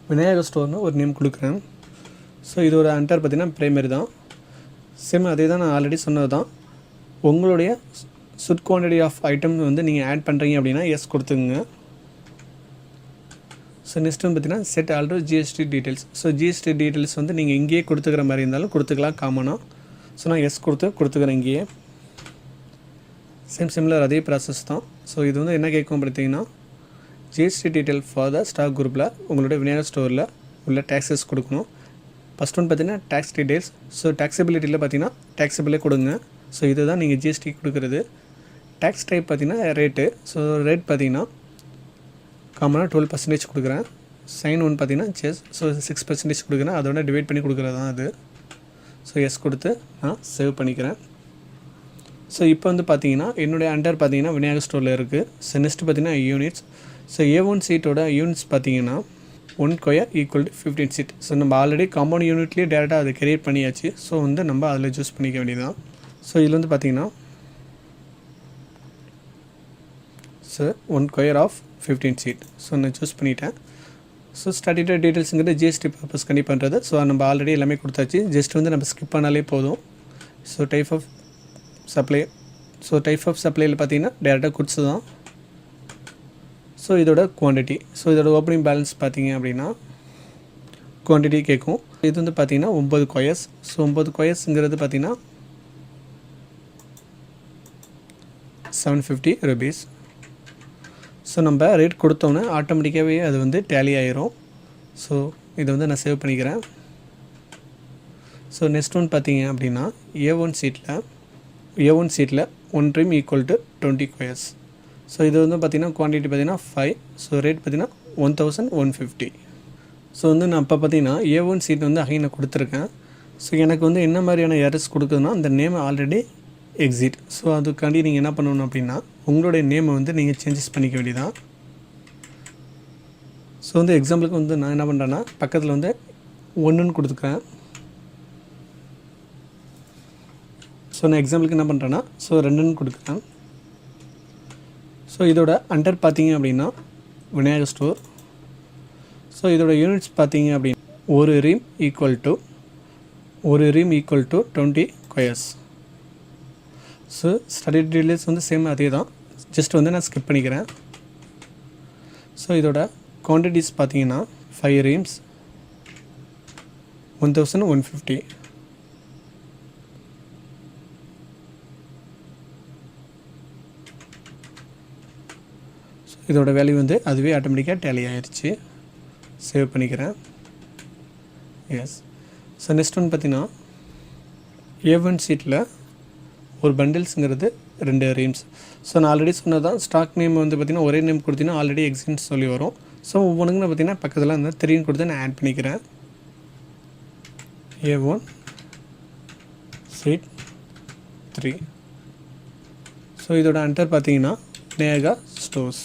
விநாயகர் ஸ்டோர்னு ஒரு நேம் கொடுக்குறேன். ஸோ இது ஒரு அண்டர் பார்த்திங்கன்னா பிரைமரி தான். சேம் அதே தான் நான் ஆல்ரெடி சொன்னது தான். உங்களுடைய சுட் குவான்டிட்டி ஆஃப் ஐட்டம் வந்து நீங்கள் ஆட் பண்ணுறீங்க அப்படின்னா எஸ் கொடுத்துங்க. ஸோ நெக்ஸ்ட் வந்து பார்த்திங்கன்னா set already GST details. So GST details வந்து நீங்கள் இங்கேயே கொடுத்துக்கிற மாதிரி இருந்தாலும் கொடுத்துக்கலாம் காமனாக. ஸோ நான் எஸ் கொடுத்துக்கிறேன் இங்கேயே. சிமிலர் அதே ப்ராசஸ் தான். ஸோ இது வந்து என்ன கேட்கும் பார்த்தீங்கன்னா GST detail for the stock குரூப்பில் உங்களோட விநாயகர் ஸ்டோரில் உள்ள டேக்ஸஸ் கொடுக்கணும். ஃபஸ்ட் ஒன் பார்த்திங்கன்னா டேக்ஸ் டீட்டெயில்ஸ். ஸோ டேக்ஸபிலிட்டியில் பார்த்திங்கன்னா டேக்ஸபிளே கொடுங்க. ஸோ இதுதான் நீங்கள் GST கொடுக்குறது. டேக்ஸ் டைப் பார்த்திங்கன்னா ரேட்டு. ஸோ ரேட் பார்த்திங்கன்னா காமனாக 12% கொடுக்குறேன். சைன் ஒன் பார்த்திங்கன்னா செஸ். ஸோ 6% கொடுக்குறேன், அதோட டிவைட் பண்ணி கொடுக்குறது தான் அது. ஸோ எஸ் கொடுத்து நான் சேவ் பண்ணிக்கிறேன். ஸோ இப்போ வந்து பார்த்திங்கன்னா என்னுடைய அண்டர் பார்த்திங்கன்னா விநாயகர் ஸ்டோரில் இருக்குது. ஸோ நெக்ஸ்ட்டு பார்த்திங்கன்னா யூனிட்ஸ். ஸோ A1 சீட்டோட யூனிட்ஸ் பார்த்திங்கன்னா 1 square equal to 15 sheet. So நம்ம ஆல்ரெடி காம்பவுண்ட் யூனிட்லேயே டேரெக்டாக அதை கிரியேட் பண்ணியாச்சு. ஸோ வந்து நம்ம அதில் சூஸ் பண்ணிக்க வேண்டியதான். ஸோ இதில் வந்து பார்த்திங்கன்னா so 1 square of 15 sheet. So நான் சூஸ் பண்ணிட்டேன். ஸோ ஸ்டாட்டிக் டீட்டெயில்ஸுங்கிறது GST பர்பஸ் கண்டி பண்ணுறது. ஸோ நம்ம ஆல்ரெடி எல்லாமே கொடுத்தாச்சு, ஜஸ்ட் வந்து நம்ம ஸ்கிப் பண்ணாலே போதும். So type of supply. So type of சப்ளையில் பார்த்திங்கன்னா டேரெக்டாக குட்ஸ் தான். ஸோ இதோட குவான்டிட்டி. ஸோ இதோட ஓப்பனிங் பேலன்ஸ் பார்த்திங்க அப்படின்னா குவான்டிட்டி கேட்கும். இது வந்து பார்த்திங்கன்னா 9 கொயர்ஸ். ஸோ 9 கொயர்ஸுங்கிறது பார்த்திங்கன்னா 750 rupees. ஸோ நம்ம ரேட் கொடுத்தோன்னே ஆட்டோமேட்டிக்காகவே அது வந்து டேலி ஆயிரும். ஸோ இதை வந்து நான் சேவ் பண்ணிக்கிறேன். ஸோ நெக்ஸ்ட் ஒன் பார்த்திங்க அப்படின்னா A1 சீட்டில் 1 trim equal to 20 choirs. So இது வந்து பார்த்திங்கன்னா குவான்டிட்டி பார்த்திங்கன்னா 5. ஸோ ரேட் பார்த்திங்கன்னா 1150. ஸோ வந்து நான் இப்போ பார்த்திங்கன்னா A1 சீட் வந்து அகைன் நான் கொடுத்துருக்கேன். ஸோ எனக்கு வந்து என்ன மாதிரியான எரர்ஸ் கொடுக்குதுன்னா அந்த நேம் ஆல்ரெடி எக்ஸிட். ஸோ அதுக்காண்டி நீங்கள் என்ன பண்ணணும் அப்படின்னா உங்களுடைய நேமை வந்து நீங்கள் சேஞ்சஸ் பண்ணிக்க வேண்டியதான். ஸோ வந்து எக்ஸாம்பிளுக்கு வந்து நான் என்ன பண்ணுறேன்னா பக்கத்தில் வந்து 1ன்னு கொடுத்துக்கிறேன். ஸோ நான் எக்ஸாம்பிளுக்கு என்ன பண்ணுறேன்னா ஸோ 2ன்னு கொடுக்குறேன். ஸோ இதோட அண்டர் பார்த்திங்க அப்படின்னா விநாயகர் ஸ்டோர். ஸோ இதோட யூனிட்ஸ் பார்த்தீங்க அப்படின்னா ஒரு ream equal to 20 squares. So study details வந்து சேம் அதே தான், ஜஸ்ட் வந்து நான் ஸ்கிப் பண்ணிக்கிறேன். ஸோ இதோட குவான்டிட்டிஸ் பார்த்தீங்கன்னா 5 ரீம்ஸ் 1150. ஸோ இதோட வேல்யூ வந்து அதுவே ஆட்டோமேட்டிக்காக டேலி ஆயிடுச்சு. சேவ் பண்ணிக்கிறேன். எஸ். ஸோ நெக்ஸ்ட் ஒன்று பார்த்தீங்கன்னா A1 சீட்டில் ஒரு பண்டில்ஸுங்கிறது 2 ரீம்ஸ். ஸோ நான் ஆல்ரெடி சொன்னதான், ஸ்டாக் நேம் வந்து பார்த்திங்கன்னா ஒரே நேம் கொடுத்தீங்கன்னா ஆல்ரெடி எக்ஸின்னு சொல்லி வரும். ஸோ ஒவ்வொன்றுங்க பார்த்திங்கன்னா பக்கத்தில் அந்த 3 கொடுத்து நான் ஆட் பண்ணிக்கிறேன். A1 seat 3. ஸோ இதோட அண்டர் பார்த்திங்கன்னா விநாயகா ஸ்டோர்ஸ்.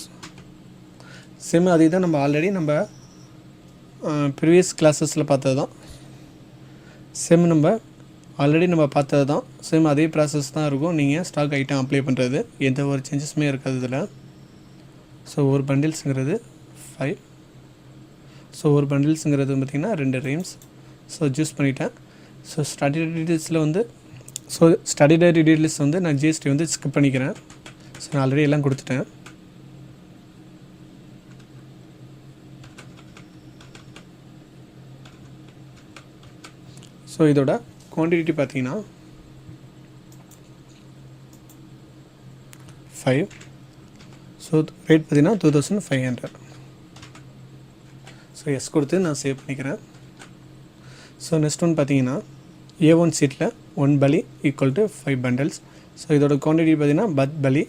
சேம் அதே தான் நம்ம ஆல்ரெடி நம்ம ப்ரீவியஸ் கிளாஸஸில் பார்த்தது தான். சேம் நம்ம ஆல்ரெடி பார்த்தது தான். சேம் அதே ப்ராசஸ் தான் இருக்கும். நீங்கள் ஸ்டாக் ஐட்டம் அப்ளை பண்ணுறது எந்த ஒரு சேஞ்சஸுமே இருக்காது இதில். ஸோ ஒரு பண்டில்ஸுங்கிறது 5. ஸோ ஒரு பண்டில்ஸுங்கிறது பார்த்திங்கன்னா 2 ரீம்ஸ். ஸோ சூஸ் பண்ணிட்டேன். ஸோ ஸ்டடி டீட்டெயில்ஸில் வந்து ஸ்டடி டீட்டெயில்ஸ் வந்து நான் ஜிஎஸ்டி வந்து ஸ்கிப் பண்ணிக்கிறேன். ஸோ நான் ஆல்ரெடி எல்லாம் கொடுத்துட்டேன். ஸோ இதோட குவான்டிட்டி பார்த்தீங்கன்னா 5. ஸோ ரேட் பார்த்தீங்கன்னா 2500. ஸோ எஸ் கொடுத்து நான் சேவ் பண்ணிக்கிறேன். ஸோ நெக்ஸ்ட் ஒன் பார்த்தீங்கன்னா A1 சீட்டில் 1 பலி ஈக்குவல் டு 5 பண்டல்ஸ். ஸோ இதோட குவான்டிட்டி பார்த்தீங்கன்னா பத் பலி,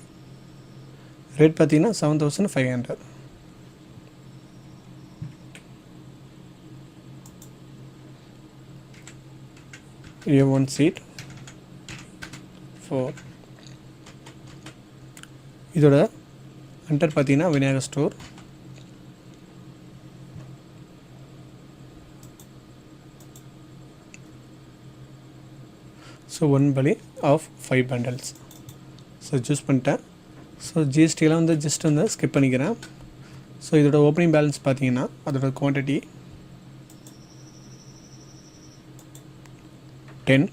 ரேட் பார்த்தீங்கன்னா 7500. A1 seat 4. இதோட அண்டர் பார்த்தீங்கன்னா விநாயகர் ஸ்டோர். ஸோ 1 பலி ஆஃப் 5 பண்டல்ஸ். ஸோ சூஸ் பண்ணிட்டேன். ஸோ ஜிஎஸ்டியெலாம் வந்து ஜஸ்ட் வந்து ஸ்கிப் பண்ணிக்கிறேன். ஸோ இதோட ஓப்பனிங் பேலன்ஸ் பார்த்தீங்கன்னா அதோட குவான்டிட்டி 10,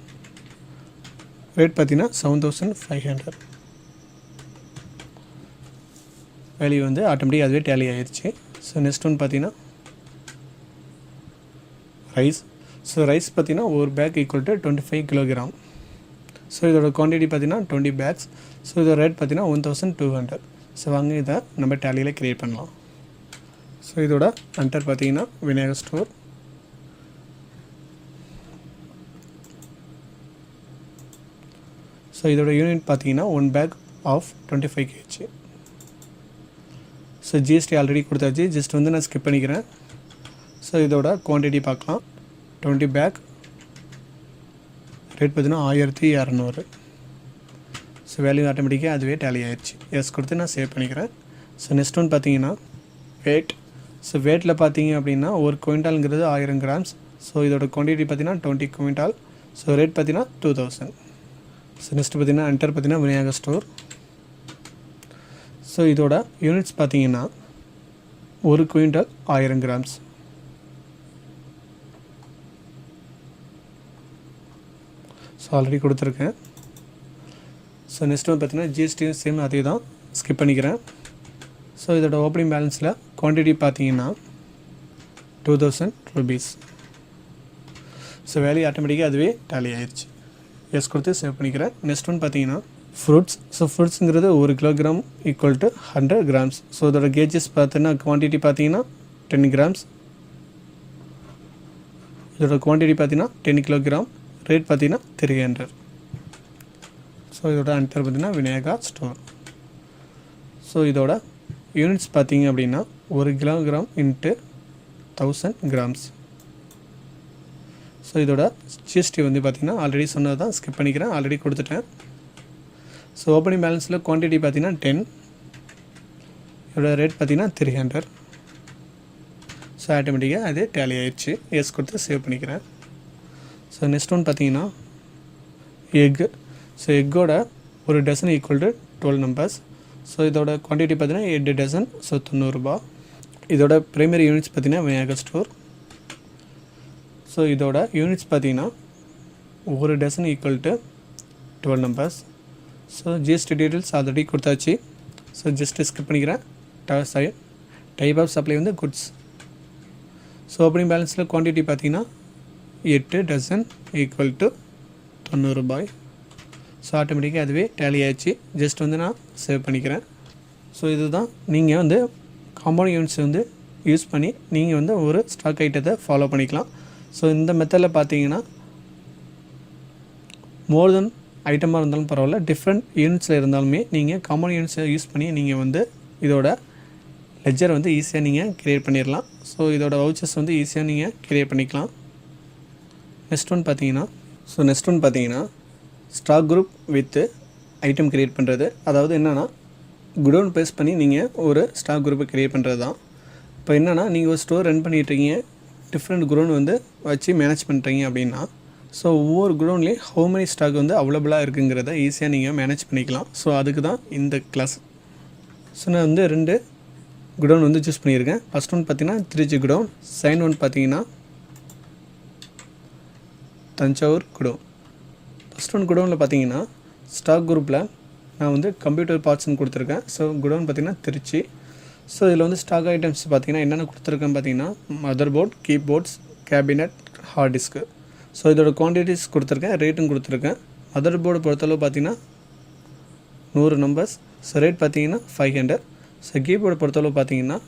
ரேட் பார்த்தீங்கன்னா 7500. வேல்யூ வந்து ஆட்டோமேட்டிக் அதுவே டேலி ஆயிடுச்சு. ஸோ நெக்ஸ்ட் ஒன்று பார்த்தீங்கன்னா ரைஸ். ஸோ ரைஸ் பார்த்தீங்கன்னா ஒரு bag equal to 25 kilogram. So இதோட குவான்டிட்டி பார்த்தீங்கன்னா 20 பேக்ஸ். ஸோ இதோட ரேட் பார்த்தீங்கன்னா 1200. ஸோ வாங்க இதை நம்ம டேலியில் க்ரியேட் பண்ணலாம். ஸோ இதோட அண்டர் பார்த்தீங்கன்னா விநாயகர் ஸ்டோர். ஸோ இதோட யூனிட் பார்த்தீங்கன்னா 1 bag of 25 kg. So GST already கொடுத்தாச்சு, ஜஸ்ட் வந்து நான் ஸ்கிப் பண்ணிக்கிறேன். ஸோ இதோட குவான்டிட்டி பார்க்கலாம். 20 பேக், ரேட் பார்த்தீங்கன்னா 1200. ஸோ வேல்யூ ஆட்டோமேட்டிக்காக அதுவே டேலி ஆயிடுச்சு. எஸ் கொடுத்து நான் சேவ் பண்ணிக்கிறேன். ஸோ நெக்ஸ்ட் ஒன் பார்த்தீங்கன்னா வெயிட். ஸோ வெயிட்டில் பார்த்தீங்க அப்படின்னா ஒரு குவிண்டாலுங்கிறது 1000 கிராம்ஸ். ஸோ இதோட குவான்டிட்டி பார்த்தீங்கன்னா 20 குவிண்டால். ஸோ ரேட் பார்த்தீங்கன்னா 2000. ஸோ நெக்ஸ்ட் பார்த்தீங்கன்னா என்டர் பார்த்தீங்கன்னா விநாயகர் ஸ்டோர். ஸோ இதோட யூனிட்ஸ் பார்த்தீங்கன்னா ஒரு குவிண்டால் 1000 கிராம்ஸ். ஸோ ஆல்ரெடி கொடுத்துருக்கேன். ஸோ நெக்ஸ்ட் வந்து பார்த்தீங்கன்னா ஜிஎஸ்டியும் சேம் அதே தான், ஸ்கிப் பண்ணிக்கிறேன். ஸோ இதோட ஓப்பனிங் பேலன்ஸில் குவான்டிட்டி பார்த்தீங்கன்னா 2000 rupees. ஸோ வேல்யூ ஆட்டோமேட்டிக்காக அதுவே டேலி ஆயிடுச்சு. எஸ் கொடுத்து சேவ் பண்ணிக்கிறேன். நெக்ஸ்ட் ஒன் பார்த்தீங்கன்னா ஃப்ரூட்ஸ். ஸோ ஃப்ரூட்ஸுங்கிறது 1 kilogram equal to 100 grams. So இதோட கேஜஸ் பார்த்தீங்கன்னா குவான்டிட்டி பார்த்தீங்கன்னா 10 கிராம்ஸ். இதோட குவான்டிட்டி பார்த்தீங்கன்னா 10 கிலோகிராம், ரேட் பார்த்தீங்கன்னா 300. ஸோ இதோட அண்டர் பார்த்தீங்கன்னா விநாயகா ஸ்டோர். ஸோ இதோட யூனிட்ஸ் பார்த்தீங்க அப்படின்னா 1 கிலோகிராம் இன்ட்டு 1000 கிராம்ஸ். ஸோ இதோட ஜிஎஸ்டி வந்து பார்த்திங்கன்னா ஆல்ரெடி சொன்னது தான், ஸ்கிப் பண்ணிக்கிறேன், ஆல்ரெடி கொடுத்துட்டேன். ஸோ ஓப்பனிங் பேலன்ஸில் குவான்டிட்டி பார்த்திங்கன்னா 10, இதோட ரேட் பார்த்திங்கன்னா 300. ஸோ ஆட்டோமேட்டிக்காக அது டேலி ஆயிடுச்சு. எஸ் கொடுத்து சேவ் பண்ணிக்கிறேன். ஸோ நெக்ஸ்ட் ஒன் பார்த்திங்கன்னா எக்கு. ஸோ எக்கோட ஒரு dozen equal to 12 numbers. So இதோட குவான்டிட்டி பார்த்திங்கன்னா 8 டசன். ஸோ 90 ரூபா. இதோட ப்ரைமரி யூனிட்ஸ் பார்த்திங்கன்னா மெகா ஸ்டோர். ஸோ இதோட யூனிட்ஸ் பார்த்திங்கன்னா ஒரு dozen equal to 12 numbers. So GST details already கொடுத்தாச்சு. ஸோ ஜஸ்ட் ஸ்கிப் பண்ணிக்கிறேன். டைப் ஆஃப் சப்ளை வந்து குட்ஸ். ஸோ ஓப்பனிங் பேலன்ஸில் குவான்டிட்டி பார்த்திங்கன்னா 8 டசன் ஈக்குவல் டு 90 ரூபாய். ஸோ ஆட்டோமேட்டிக்காக அதுவே டேலி ஆச்சு. ஜஸ்ட் வந்து நான் சேவ் பண்ணிக்கிறேன். ஸோ இதுதான் நீங்கள் வந்து காம்பவுண்ட் யூனிட்ஸ் வந்து யூஸ் பண்ணி நீங்கள் வந்து ஒரு ஸ்டாக் ஐட்டத்தை ஃபாலோ பண்ணிக்கலாம். ஸோ இந்த மெத்தடில் பார்த்தீங்கன்னா மோர் தென் ஐட்டமாக இருந்தாலும் பரவாயில்ல, டிஃப்ரெண்ட் யூனிட்ஸில் இருந்தாலுமே நீங்கள் காம்பவுண்ட் யூனிட்ஸை யூஸ் பண்ணி நீங்கள் வந்து இதோட லெஜர் வந்து ஈஸியாக நீங்கள் க்ரியேட் பண்ணிடலாம். ஸோ இதோட வவுச்சர்ஸ் வந்து ஈஸியாக நீங்கள் க்ரியேட் பண்ணிக்கலாம். நெக்ஸ்ட் ஒன் பார்த்தீங்கன்னா stock group with item create பண்ணுறது. அதாவது என்னென்னா குடோன் பேஸ் பண்ணி நீங்கள் ஒரு ஸ்டாக் குரூப்பை க்ரியேட் பண்ணுறது தான். இப்போ என்னென்னா நீங்கள் ஒரு ஸ்டோர் ரன் பண்ணிட்டுருக்கீங்க, டிஃப்ரெண்ட் குடோன் வந்து வச்சு மேனேஜ் பண்ணுறீங்க அப்படின்னா, ஸோ ஒவ்வொரு குடோன்லேயும் ஹவு மெனி ஸ்டாக் வந்து அவைலபிளாக இருக்குங்கிறத ஈஸியாக நீங்கள் மேனேஜ் பண்ணிக்கலாம். ஸோ அதுக்கு தான் இந்த கிளாஸ். ஸோ நான் வந்து 2 குடோன் வந்து சூஸ் பண்ணியிருக்கேன். ஃபஸ்ட் ஒன் பார்த்தீங்கன்னா திருச்சி குடோன், செகண்ட் ஒன் பார்த்தீங்கன்னா தஞ்சாவூர் குடோன். ஃபஸ்ட் ஒன் குடோனில் பார்த்தீங்கன்னா ஸ்டாக் குரூப்பில் நான் வந்து கம்ப்யூட்டர் பார்ட்ஸ்னு கொடுத்துருக்கேன். ஸோ குடோன் பார்த்தீங்கன்னா திருச்சி. ஸோ இதில் வந்து ஸ்டாக் ஐட்டம்ஸ் பார்த்தீங்கன்னா என்னென்ன கொடுத்துருக்கேன் பார்த்தீங்கன்னா motherboard, keyboards, cabinet, hard disk. So இதோட குவான்டிட்டிஸ் கொடுத்துருக்கேன், ரேட்டும் கொடுத்துருக்கேன். மதர் போர்டு பொறுத்தளவு பார்த்தீங்கன்னா 100 நம்பர்ஸ். ஸோ ரேட் பார்த்தீங்கன்னா 500. ஸோ கீபோர்டு பொறுத்தளவு பார்த்தீங்கன்னா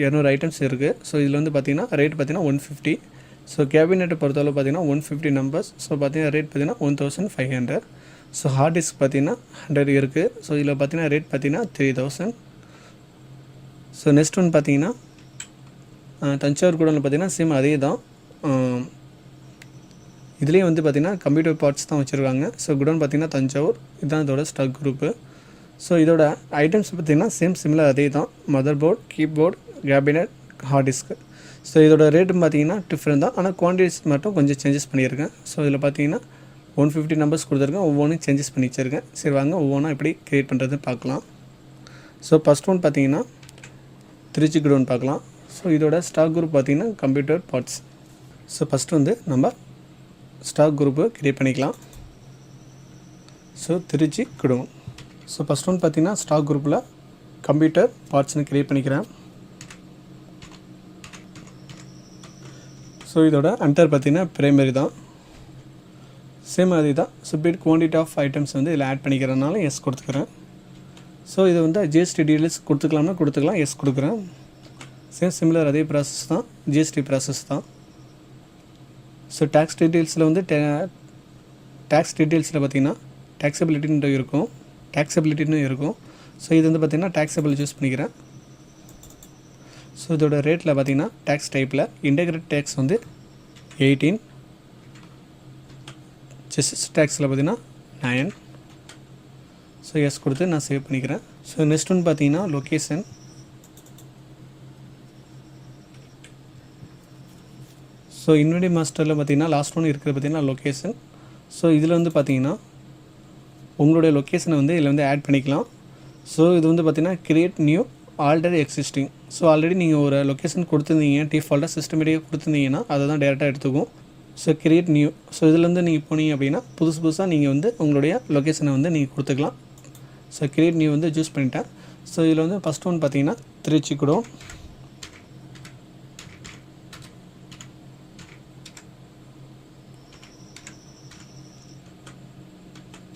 200 ஐட்டம்ஸ் இருக்குது. ஸோ இதில் வந்து பார்த்தீங்கன்னா ரேட் பார்த்தீங்கன்னா 150. ஸோ கேபினெட்டை பொறுத்தளவு பார்த்தீங்கன்னா 150 நம்பர்ஸ். ஸோ பார்த்தீங்கன்னா ரேட் பார்த்தீங்கன்னா 1500. ஸோ ஹார்ட் டிஸ்க் பார்த்தீங்கன்னா 100 இருக்குது. ஸோ இதில் பார்த்தீங்கன்னா ரேட் பார்த்தீங்கன்னா 3000. ஸோ நெக்ஸ்ட் ஒன் பார்த்தீங்கன்னா தஞ்சாவூர் குடோனில் பார்த்தீங்கன்னா சேம் அதே தான். இதுலேயும் வந்து பார்த்திங்கன்னா கம்ப்யூட்டர் பார்ட்ஸ் தான் வச்சுருக்காங்க. ஸோ குடோன் பார்த்திங்கன்னா தஞ்சாவூர், இதுதான் இதோட ஸ்டாக் குரூப்பு. ஸோ இதோட ஐட்டம்ஸ் பார்த்திங்கன்னா சிமிலர் அதே தான். Motherboard, keyboard, cabinet, hard disk. So இதோட ரேட்டும் பார்த்திங்கன்னா டிஃப்ரெண்ட் தான், ஆனால் குவான்டிட்டிஸ் மட்டும் கொஞ்சம் சேஞ்சஸ் பண்ணியிருக்கேன். ஸோ இதில் பார்த்திங்கன்னா 150 நம்பர்ஸ் கொடுத்துருக்கேன், ஒவ்வொன்றும் சேஞ்சஸ் பண்ணி வச்சுருக்கேன். சரி வாங்க ஒவ்வொன்றா எப்படி க்ரியேட் பண்ணுறது பார்க்கலாம். ஸோ ஃபஸ்ட் ஒன் பார்த்திங்கன்னா திருச்சி குடோன் பார்க்கலாம். ஸோ இதோட ஸ்டாக் குரூப் பார்த்திங்கன்னா கம்ப்யூட்டர் பார்ட்ஸ். ஸோ ஃபஸ்ட்டு வந்து நம்ம ஸ்டாக் குரூப்பு க்ரியேட் பண்ணிக்கலாம். So Trichy godown. So first one பார்த்திங்கன்னா ஸ்டாக் குரூப்பில் கம்ப்யூட்டர் பார்ட்ஸ்னு க்ரியேட் பண்ணிக்கிறேன். ஸோ இதோட அண்டர் பார்த்திங்கன்னா ப்ரைமரி தான், சேம் அதே தான். சப்மிட் குவான்டிட்டி ஆஃப் ஐட்டம்ஸ் வந்து இதில் ஆட் பண்ணிக்கிறதுனால எஸ் கொடுத்துக்கிறேன். ஸோ இது வந்து ஜிஎஸ்டி டீட்டெயில்ஸ் கொடுத்துக்கலாம்னா கொடுத்துக்கலாம், எஸ் கொடுக்குறேன். சிமிலர் அதே ப்ராசஸ் தான், ஜிஎஸ்டி ப்ராசஸ் தான். ஸோ டேக்ஸ் டீட்டெயில்ஸில் வந்து டேக்ஸ் டீட்டெயில்ஸில் பார்த்திங்கன்னா டேக்ஸபிலிட்டின்னு இருக்கும். ஸோ இது வந்து பார்த்திங்கன்னா டேக்ஸபிள் சூஸ் பண்ணிக்கிறேன். ஸோ இதோட ரேட்டில் பார்த்திங்கன்னா டேக்ஸ் டைப்பில் இன்டெகிரேட் டேக்ஸ் வந்து 18, செஸ் டேக்ஸில் பார்த்திங்கன்னா 9. ஸோ எஸ் கொடுத்து நான் சேவ் பண்ணிக்கிறேன். ஸோ நெக்ஸ்ட் ஒன்று பார்த்தீங்கன்னா லொக்கேஷன். ஸோ இன்வென்டரி மாஸ்டரில் பார்த்தீங்கன்னா லாஸ்ட் ஒன்று இருக்கிறது பார்த்தீங்கன்னா லொக்கேஷன். ஸோ இதில் வந்து பார்த்தீங்கன்னா உங்களுடைய லொக்கேஷனை வந்து இதில் வந்து ஆட் பண்ணிக்கலாம். ஸோ இது வந்து பார்த்தீங்கன்னா create new already existing. So already நீங்கள் ஒரு லொக்கேஷன் கொடுத்துருந்தீங்க, டிஃபால்ட்டாக சிஸ்டமேட்டிக்காக கொடுத்துருந்தீங்கன்னா அதை தான் டேரெக்டாக எடுத்துக்கும். So create new. ஸோ இதுலேருந்து நீங்கள் போனீங்க அப்படின்னா புதுசாக நீங்கள் வந்து உங்களுடைய லொக்கேஷனை வந்து நீங்கள் கொடுத்துக்கலாம். ஸோ கிரியேட் நியூ வந்து சூஸ் பண்ணிட்டேன். ஸோ இதில் வந்து ஃபஸ்ட் ஒன் பார்த்தீங்கன்னா திருச்சி குடோன்.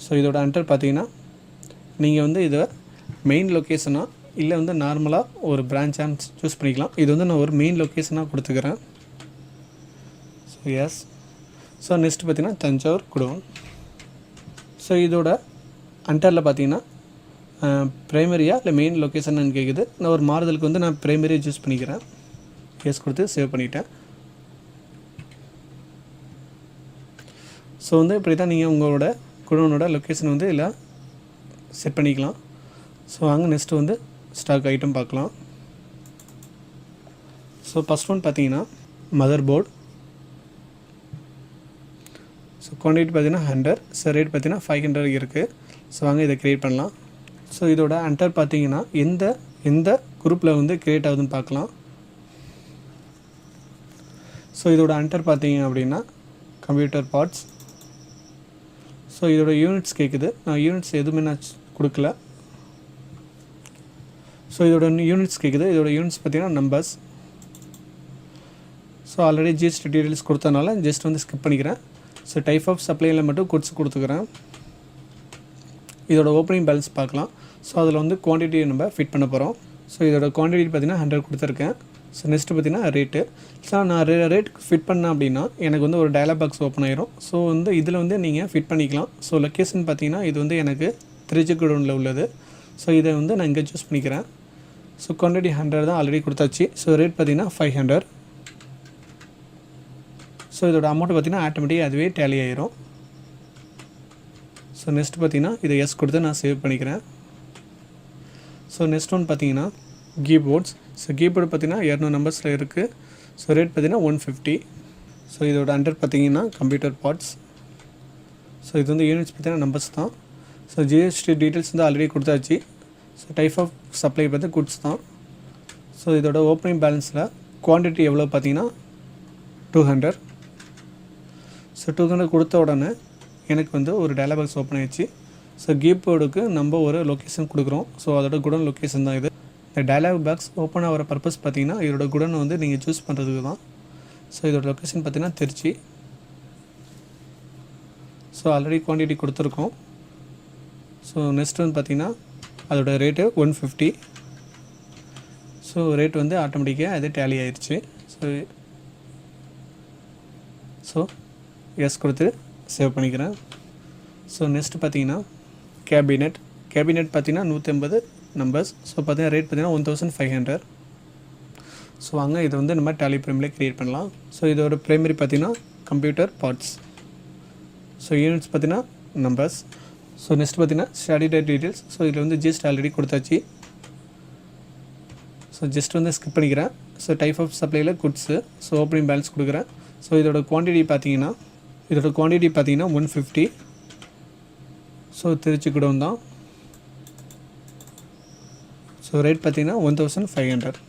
ஸோ இதோட அண்டர் பார்த்தீங்கன்னா நீங்கள் வந்து இதை மெயின் லொக்கேஷனாக இல்லை வந்து நார்மலாக ஒரு பிரான்ச்சாக சூஸ் பண்ணிக்கலாம். இது வந்து நான் ஒரு மெயின் லொக்கேஷனாக கொடுத்துக்கிறேன். So S. ஸோ நெக்ஸ்ட் பார்த்தீங்கன்னா தஞ்சாவூர் குடோன். ஸோ இதோட அண்டரில் பார்த்தீங்கன்னா ப்ரைமரியாக இல்லை மெயின் லொக்கேஷன் கேட்குது. நான் ஒரு மாறுதலுக்கு வந்து நான் ப்ரைமரியை சூஸ் பண்ணிக்கிறேன். எஸ் கொடுத்து சேவ் பண்ணிட்டேன். ஸோ வந்து இப்படி தான் நீங்கள் உங்களோட குடோனோட லொக்கேஷன் வந்து இதில் செட் பண்ணிக்கலாம். ஸோ அங்கே நெக்ஸ்ட்டு வந்து ஸ்டாக் ஐட்டம் பார்க்கலாம். ஸோ ஃபஸ்ட் ஒன் பார்த்தீங்கன்னா மதர் போர்டு. ஸோ குவான்டிட்டி பார்த்தீங்கன்னா 100. ஸோ ரேட் பார்த்தீங்கன்னா 500 இருக்குது. ஸோ வாங்க இதை க்ரியேட் பண்ணலாம். ஸோ இதோட அண்டர் பார்த்தீங்கன்னா எந்த குரூப்பில் வந்து க்ரியேட் ஆகுதுன்னு பார்க்கலாம். ஸோ இதோட அண்டர் பார்த்தீங்க அப்படின்னா கம்ப்யூட்டர் பார்ட்ஸ். ஸோ இதோட யூனிட்ஸ் கேட்குது. நான் யூனிட்ஸ் எதுவுமே நான் கொடுக்கல. ஸோ இதோட யூனிட்ஸ் கேட்குது. இதோட யூனிட்ஸ் பார்த்தீங்கன்னா numbers. So already GST details கொடுத்தனால ஜஸ்ட் வந்து ஸ்கிப் பண்ணிக்கிறேன். ஸோ டைப் ஆஃப் சப்ளையில் மட்டும் கொடுத்துக்கிறேன். இதோட ஓப்பனிங் பேலன்ஸ் பார்க்கலாம். ஸோ அதில் வந்து குவான்டிட்டி நம்ம ஃபிட் பண்ண போகிறோம். ஸோ இதோட குவான்டிட்டி பார்த்தீங்கன்னா 100 கொடுத்துருக்கேன். ஸோ நெக்ஸ்ட்டு பார்த்தீங்கன்னா ரேட்டு. ஸோ நான் ரேட் ஃபிட் பண்ணேன் அப்படின்னா எனக்கு வந்து ஒரு டயலாக் பாக்ஸ் ஓப்பன் ஆயிரும். ஸோ வந்து இதில் வந்து நீங்கள் ஃபிட் பண்ணிக்கலாம். ஸோ லொக்கேஷன் பார்த்தீங்கன்னா இது வந்து எனக்கு திருச்சி குடோனில் உள்ளது. ஸோ இதை வந்து நான் இங்கே சூஸ் பண்ணிக்கிறேன். ஸோ குவான்டிட்டி 100 தான் ஆல்ரெடி கொடுத்தாச்சு. ஸோ ரேட் பார்த்தீங்கன்னா 500. ஸோ இதோட அமௌண்ட் பார்த்தீங்கன்னா ஆட்டோமேட்டிக்காக அதுவே டேலி ஆயிரும். ஸோ நெக்ஸ்ட் பார்த்தீங்கன்னா இதை எஸ் கொடுத்து நான் சேவ் பண்ணிக்கிறேன். ஸோ நெக்ஸ்ட் ஒன் பார்த்தீங்கன்னா கீபோர்ட்ஸ். ஸோ கீபோர்டு பார்த்தீங்கன்னா 200 நம்பர்ஸில் இருக்குது. ஸோ ரேட் பார்த்தீங்கன்னா 150. ஸோ இதோட அண்டர் பார்த்தீங்கன்னா கம்ப்யூட்டர் பார்ட்ஸ். ஸோ இது வந்து யூனிட்ஸ் பார்த்தீங்கன்னா நம்பர்ஸ் தான். ஸோ ஜிஎஸ்டி டீட்டெயில்ஸ் வந்து ஆல்ரெடி கொடுத்தாச்சு. ஸோ டைப் ஆஃப் சப்ளை பார்த்து குட்ஸ் தான். ஸோ இதோட ஓப்பனிங் பேலன்ஸில் குவான்டிட்டி எவ்வளோ பார்த்தீங்கன்னா 200. ஸோ 200 கொடுத்த உடனே எனக்கு வந்து ஒரு டயலாக் பாக்ஸ் ஓப்பன் ஆயிடுச்சு. ஸோ கீபோர்டுக்கு நம்ம ஒரு லொக்கேஷன் கொடுக்குறோம். ஸோ அதோட குடோன் லொக்கேஷன் தான் இது. இந்த டயலாக் பாக்ஸ் ஓப்பன் ஆகிற பர்பஸ் பார்த்தீங்கன்னா இதோட குடோன் வந்து நீங்கள் சூஸ் பண்ணுறதுக்கு தான். ஸோ இதோட லொக்கேஷன் பார்த்தீங்கன்னா திருச்சி. ஸோ ஆல்ரெடி குவான்டிட்டி கொடுத்துருக்கோம். ஸோ நெக்ஸ்ட் வந்து பார்த்திங்கன்னா அதோட ரேட்டு 150. ஸோ ரேட் வந்து ஆட்டோமேட்டிக்காக அது டேலி ஆயிடுச்சு. ஸோ எஸ் கொடுத்து சேவ் பண்ணிக்கிறேன். ஸோ நெக்ஸ்ட் பார்த்தீங்கன்னா கேபினெட் பார்த்தீங்கன்னா 150 நம்பர்ஸ். ஸோ பார்த்தீங்கன்னா ரேட் பார்த்தீங்கன்னா 1500. ஸோ வாங்க இதை வந்து நம்ம டேலி ப்ரைமில் க்ரியேட் பண்ணலாம். ஸோ இதோட ப்ரைமரி பார்த்தீங்கன்னா கம்ப்யூட்டர் பார்ட்ஸ். ஸோ யூனிட்ஸ் பார்த்தீங்கன்னா நம்பர்ஸ். ஸோ நெக்ஸ்ட் பார்த்தீங்கன்னா ஸ்டாட்டிக் டீட்டெயில்ஸ். ஸோ இதில் வந்து ஜஸ்ட் ஆல்ரெடி கொடுத்தாச்சு. ஸோ ஜஸ்ட் வந்து ஸ்கிப் பண்ணிக்கிறேன். ஸோ டைப் ஆஃப் சப்ளையில் குட்ஸு. ஸோ ஓப்பனிங் பேலன்ஸ் கொடுக்குறேன். ஸோ இதோட குவான்டிட்டி பார்த்தீங்கன்னா 150. ஸோ திருச்சி குடோன் தான். ஸோ ரேட் பார்த்தீங்கன்னா 1500.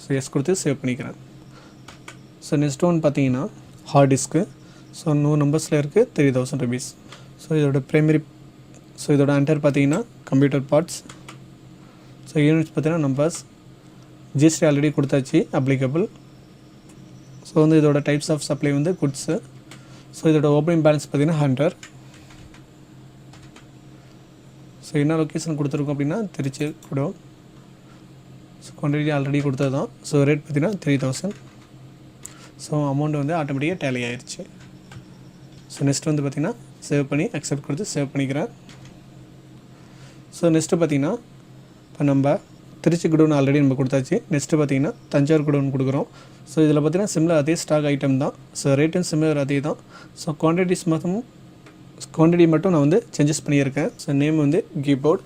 ஸோ எஸ் கொடுத்து சேவ் பண்ணிக்கிறேன். ஸோ நெக்ஸ்ட் ஒன் பார்த்தீங்கன்னா ஹார்ட் டிஸ்க்கு. ஸோ 100 நம்பர்ஸில் இருக்குது 3000 rupees. ஸோ இதோட ப்ரைமரி. ஸோ இதோட அண்டர் பார்த்தீங்கன்னா கம்ப்யூட்டர் பார்ட்ஸ். ஸோ யூனிட்ஸ் பார்த்தீங்கன்னா நம்பர்ஸ். ஜிஎஸ்டி ஆல்ரெடி கொடுத்தாச்சு அப்ளிகபிள். ஸோ வந்து இதோட டைப்ஸ் ஆஃப் சப்ளை வந்து குட்ஸு. ஸோ இதோட ஓப்பனிங் பேலன்ஸ் பார்த்தீங்கன்னா 100. ஸோ என்ன லொக்கேஷன் கொடுத்துருக்கோம் அப்படின்னா Trichy godown. So quantity already கொடுத்தது தான். ஸோ ரேட் பார்த்தீங்கன்னா 3000. ஸோ அமௌண்ட் வந்து ஆட்டோமேட்டிக்காக டேலி ஆயிடுச்சு. ஸோ நெக்ஸ்ட் வந்து பார்த்திங்கன்னா சேவ் பண்ணி அக்செப்ட் கொடுத்து சேவ் பண்ணிக்கிறேன். ஸோ நெக்ஸ்ட்டு பார்த்திங்கன்னா இப்போ நம்ம திருச்சி குடோன் ஆல்ரெடி நம்ம கொடுத்தாச்சு. நெக்ஸ்ட்டு பார்த்திங்கன்னா தஞ்சாவூர் குடோன் கொடுக்குறோம். ஸோ இதில் பார்த்திங்கன்னா சிம்லர் அதே ஸ்டாக் ஐட்டம் தான். ஸோ ரேட்டும் சிம்லர் அதே தான். ஸோ குவான்டிட்டி மட்டும் நான் வந்து சேஞ்சஸ் பண்ணியிருக்கேன். ஸோ நேம் வந்து கீபோர்ட்.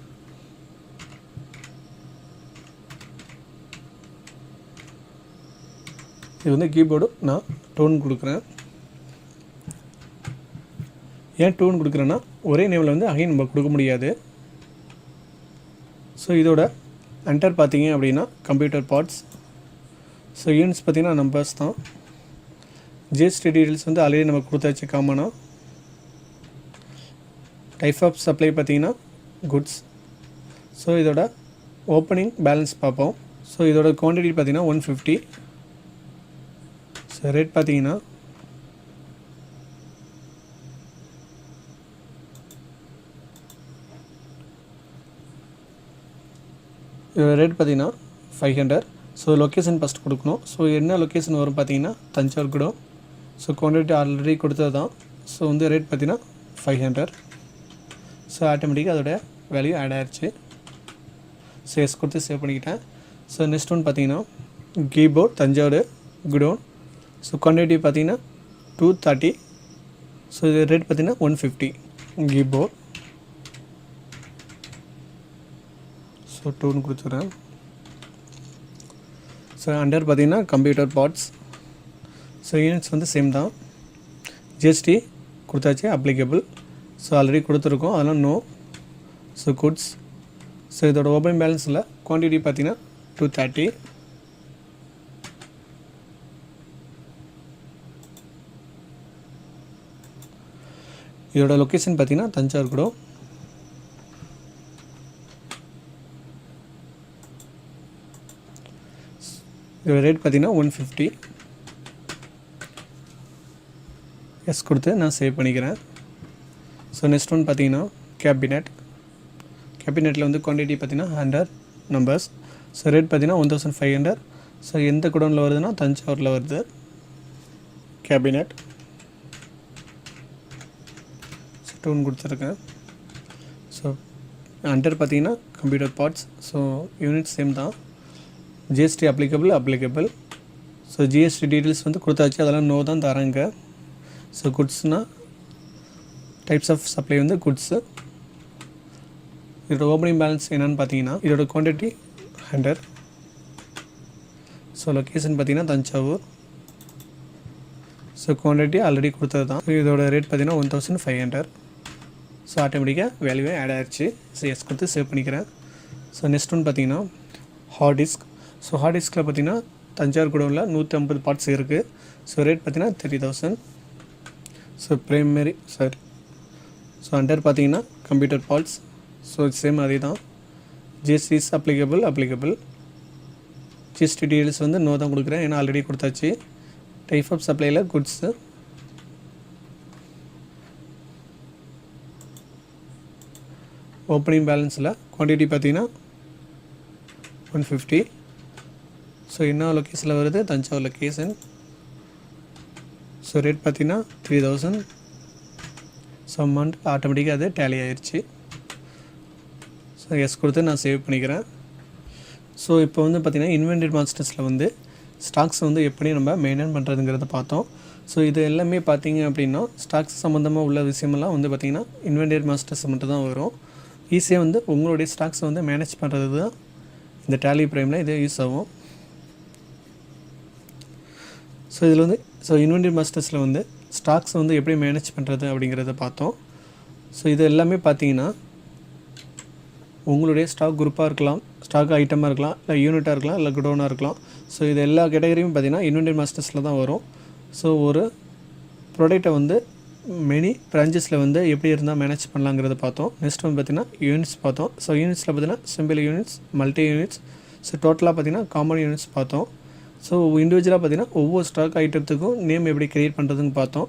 இது வந்து கீபோர்டு நான் டோன் கொடுக்குறேன். ஏன் டோன் கொடுக்குறேன்னா ஒரே நேமில் வந்து அகைன் நம்ம கொடுக்க முடியாது. ஸோ இதோட என்டர் பார்த்தீங்க அப்படின்னா கம்ப்யூட்டர் பார்ட்ஸ். ஸோ யூனிட்ஸ் பார்த்திங்கன்னா நம்பர்ஸ் தான். ஜிஎஸ்டி டீட்டெயில்ஸ் வந்து ஆல்ரெடி நம்ம கொடுத்தாச்சு காமனாக. டைப் ஆஃப் சப்ளை பார்த்தீங்கன்னா குட்ஸ். ஸோ இதோட ஓப்பனிங் பேலன்ஸ் பார்ப்போம். ஸோ இதோட குவான்டிட்டி பார்த்தீங்கன்னா 150. ஸோ ரேட் பார்த்தீங்கன்னா இதோட ரேட் பார்த்தீங்கன்னா 500. ஸோ லொக்கேஷன் ஃபஸ்ட் கொடுக்கணும். ஸோ என்ன லொக்கேஷன் வரும் பார்த்தீங்கன்னா Thanjavur godown. So quantity already கொடுத்தது தான். ஸோ வந்து ரேட் பார்த்தீங்கன்னா 500. ஸோ ஆட்டோமேட்டிக்காக அதோட வேல்யூ ஆட் ஆகிடுச்சு. ஸோ எஸ் கொடுத்து சேவ் பண்ணிக்கிட்டேன். ஸோ நெக்ஸ்ட் ஒன் பார்த்தீங்கன்னா keyboard Thanjavur godown. So quantity பார்த்தீங்கன்னா 230. ஸோ இது ரேட் பார்த்தீங்கன்னா 150 கீபோர்ட். ஸோ டூன்னு கொடுத்துக்கிறேன். ஸோ அண்டர் பார்த்தீங்கன்னா கம்ப்யூட்டர் பார்ட்ஸ். ஸோ யூனிட்ஸ் வந்து சேம் தான். ஜிஎஸ்டி கொடுத்தாச்சு அப்ளிகபிள். ஸோ ஆல்ரெடி கொடுத்துருக்கோம் அதெல்லாம் நோ. ஸோ குட்ஸ் ஸோ இதோட ஓப்பனிங் பேலன்ஸில் குவான்டிட்டி பார்த்தீங்கன்னா 230. இதோட லொக்கேஷன் பார்த்தீங்கன்னா தஞ்சாவூர் கூட. இதோட ரேட் பார்த்தீங்கன்னா 150. எஸ் கொடுத்து நான் சேவ் பண்ணிக்கிறேன். ஸோ நெக்ஸ்ட் ஒன் பார்த்தீங்கன்னா கேபினெட்டில் வந்து குவான்டிட்டி பார்த்தீங்கன்னா 100 நம்பர்ஸ். ஸோ ரேட் பார்த்தீங்கன்னா 1500. ஸோ எந்த குடோனில் வருதுன்னா தஞ்சாவூரில் வருது கேபினெட். ஸோ டூன் கொடுத்துருக்கேன். ஸோ அண்டர் பார்த்தீங்கன்னா computer parts. So unit same தான். GST applicable. So GST details வந்து கொடுத்தாச்சு, அதெல்லாம் நோ தான் தராங்க. ஸோ குட்ஸ்னால் டைப்ஸ் ஆஃப் சப்ளை வந்து குட்ஸு. இதோட ஓப்பனிங் பேலன்ஸ் என்னென்னு பார்த்தீங்கன்னா இதோட குவான்டிட்டி 100. ஸோ லொக்கேஷன் பார்த்தீங்கன்னா தஞ்சாவூர். ஸோ குவான்டிட்டி ஆல்ரெடி கொடுத்தது தான். இதோட ரேட் பார்த்தீங்கன்னா 1500. ஸோ ஆட்டோமேட்டிக்காக வேல்யூவே ஆட் ஆகிடுச்சு. ஸோ எஸ் கொடுத்து சேவ் பண்ணிக்கிறேன். ஸோ நெக்ஸ்ட் ஒன் பார்த்தீங்கன்னா ஹார்ட் டிஸ்க். ஸோ ஹார்ட் டிஸ்கில் பார்த்தீங்கன்னா தஞ்சாவூர் குடோனில் 150 பார்ட்ஸ் இருக்குது. ஸோ ரேட் பார்த்தீங்கன்னா 30,000. ஸோ ப்ரைமரி ஸோ அண்டர் பார்த்தீங்கன்னா கம்ப்யூட்டர் பார்ட்ஸ். ஸோ சேம் அதே தான். GST is applicable. GST details வந்து நோ தான் கொடுக்குறேன், ஏன்னா ஆல்ரெடி கொடுத்தாச்சு. டைப் ஆஃப் சப்ளையில் குட்ஸு. ஓப்பனிங் பேலன்ஸில் குவான்டிட்டி பார்த்தீங்கன்னா 150. ஸோ என்ன லொக்கேஷனில் வருது தஞ்சாவூர் லொக்கேஷன். ஸோ ரேட் பார்த்தீங்கன்னா 3000. ஸோ அமௌண்ட் ஆட்டோமேட்டிக்காக அது டேலி ஆயிடுச்சு. ஸோ எஸ் கொடுத்து நான் சேவ் பண்ணிக்கிறேன். ஸோ இப்போ வந்து பார்த்திங்கன்னா இன்வென்டரி மாஸ்டர்ஸில் வந்து ஸ்டாக்ஸ் வந்து எப்படி நம்ம மெயின்டைன் பண்ணுறதுங்கிறத பார்த்தோம். ஸோ இது எல்லாமே பார்த்திங்க அப்படின்னா ஸ்டாக்ஸ் சம்மந்தமாக உள்ள விஷயமெல்லாம் வந்து பார்த்திங்கன்னா இன்வென்டரி மாஸ்டர்ஸ் மட்டும் தான் வரும். ஈஸியாக வந்து உங்களுடைய ஸ்டாக்ஸை வந்து மேனேஜ் பண்ணுறது தான் இந்த டேலி ப்ரைமில் இது யூஸ் ஆகும். ஸோ இதில் வந்து இன்வென்டரி மாஸ்டர்ஸில் வந்து ஸ்டாக்ஸ் வந்து எப்படி மேனேஜ் பண்ணுறது அப்படிங்கிறத பார்த்தோம். ஸோ இது எல்லாமே பார்த்தீங்கன்னா உங்களுடைய ஸ்டாக் குரூப்பாக இருக்கலாம், ஸ்டாக் ஐட்டமாக இருக்கலாம், இல்லை யூனிட்டாக இருக்கலாம், இல்லை குடோனாக இருக்கலாம். ஸோ இது எல்லா கேட்டகரியும் பார்த்திங்கன்னா இன்வென்டரி மாஸ்டர்ஸில் தான் வரும். ஸோ ஒரு ப்ராடக்ட்டை வந்து மெனி பிரான்ச்சஸில் வந்து எப்படி இருந்தால் மேனேஜ் பண்ணலாங்கிறத பார்த்தோம். நெக்ஸ்ட் வந்து பார்த்திங்கன்னா யூனிட்ஸ் பார்த்தோம். ஸோ யூனிட்ஸில் பார்த்திங்கன்னா simple units, multi units. So டோட்டலாக பார்த்திங்கன்னா காமன் யூனிட்ஸ் பார்த்தோம். ஸோ இண்டிவிஜுவலாக பார்த்திங்கன்னா ஒவ்வொரு ஸ்டாக் ஐட்டத்துக்கும் நேம் எப்படி க்ரியேட் பண்ணுறதுன்னு பார்த்தோம்.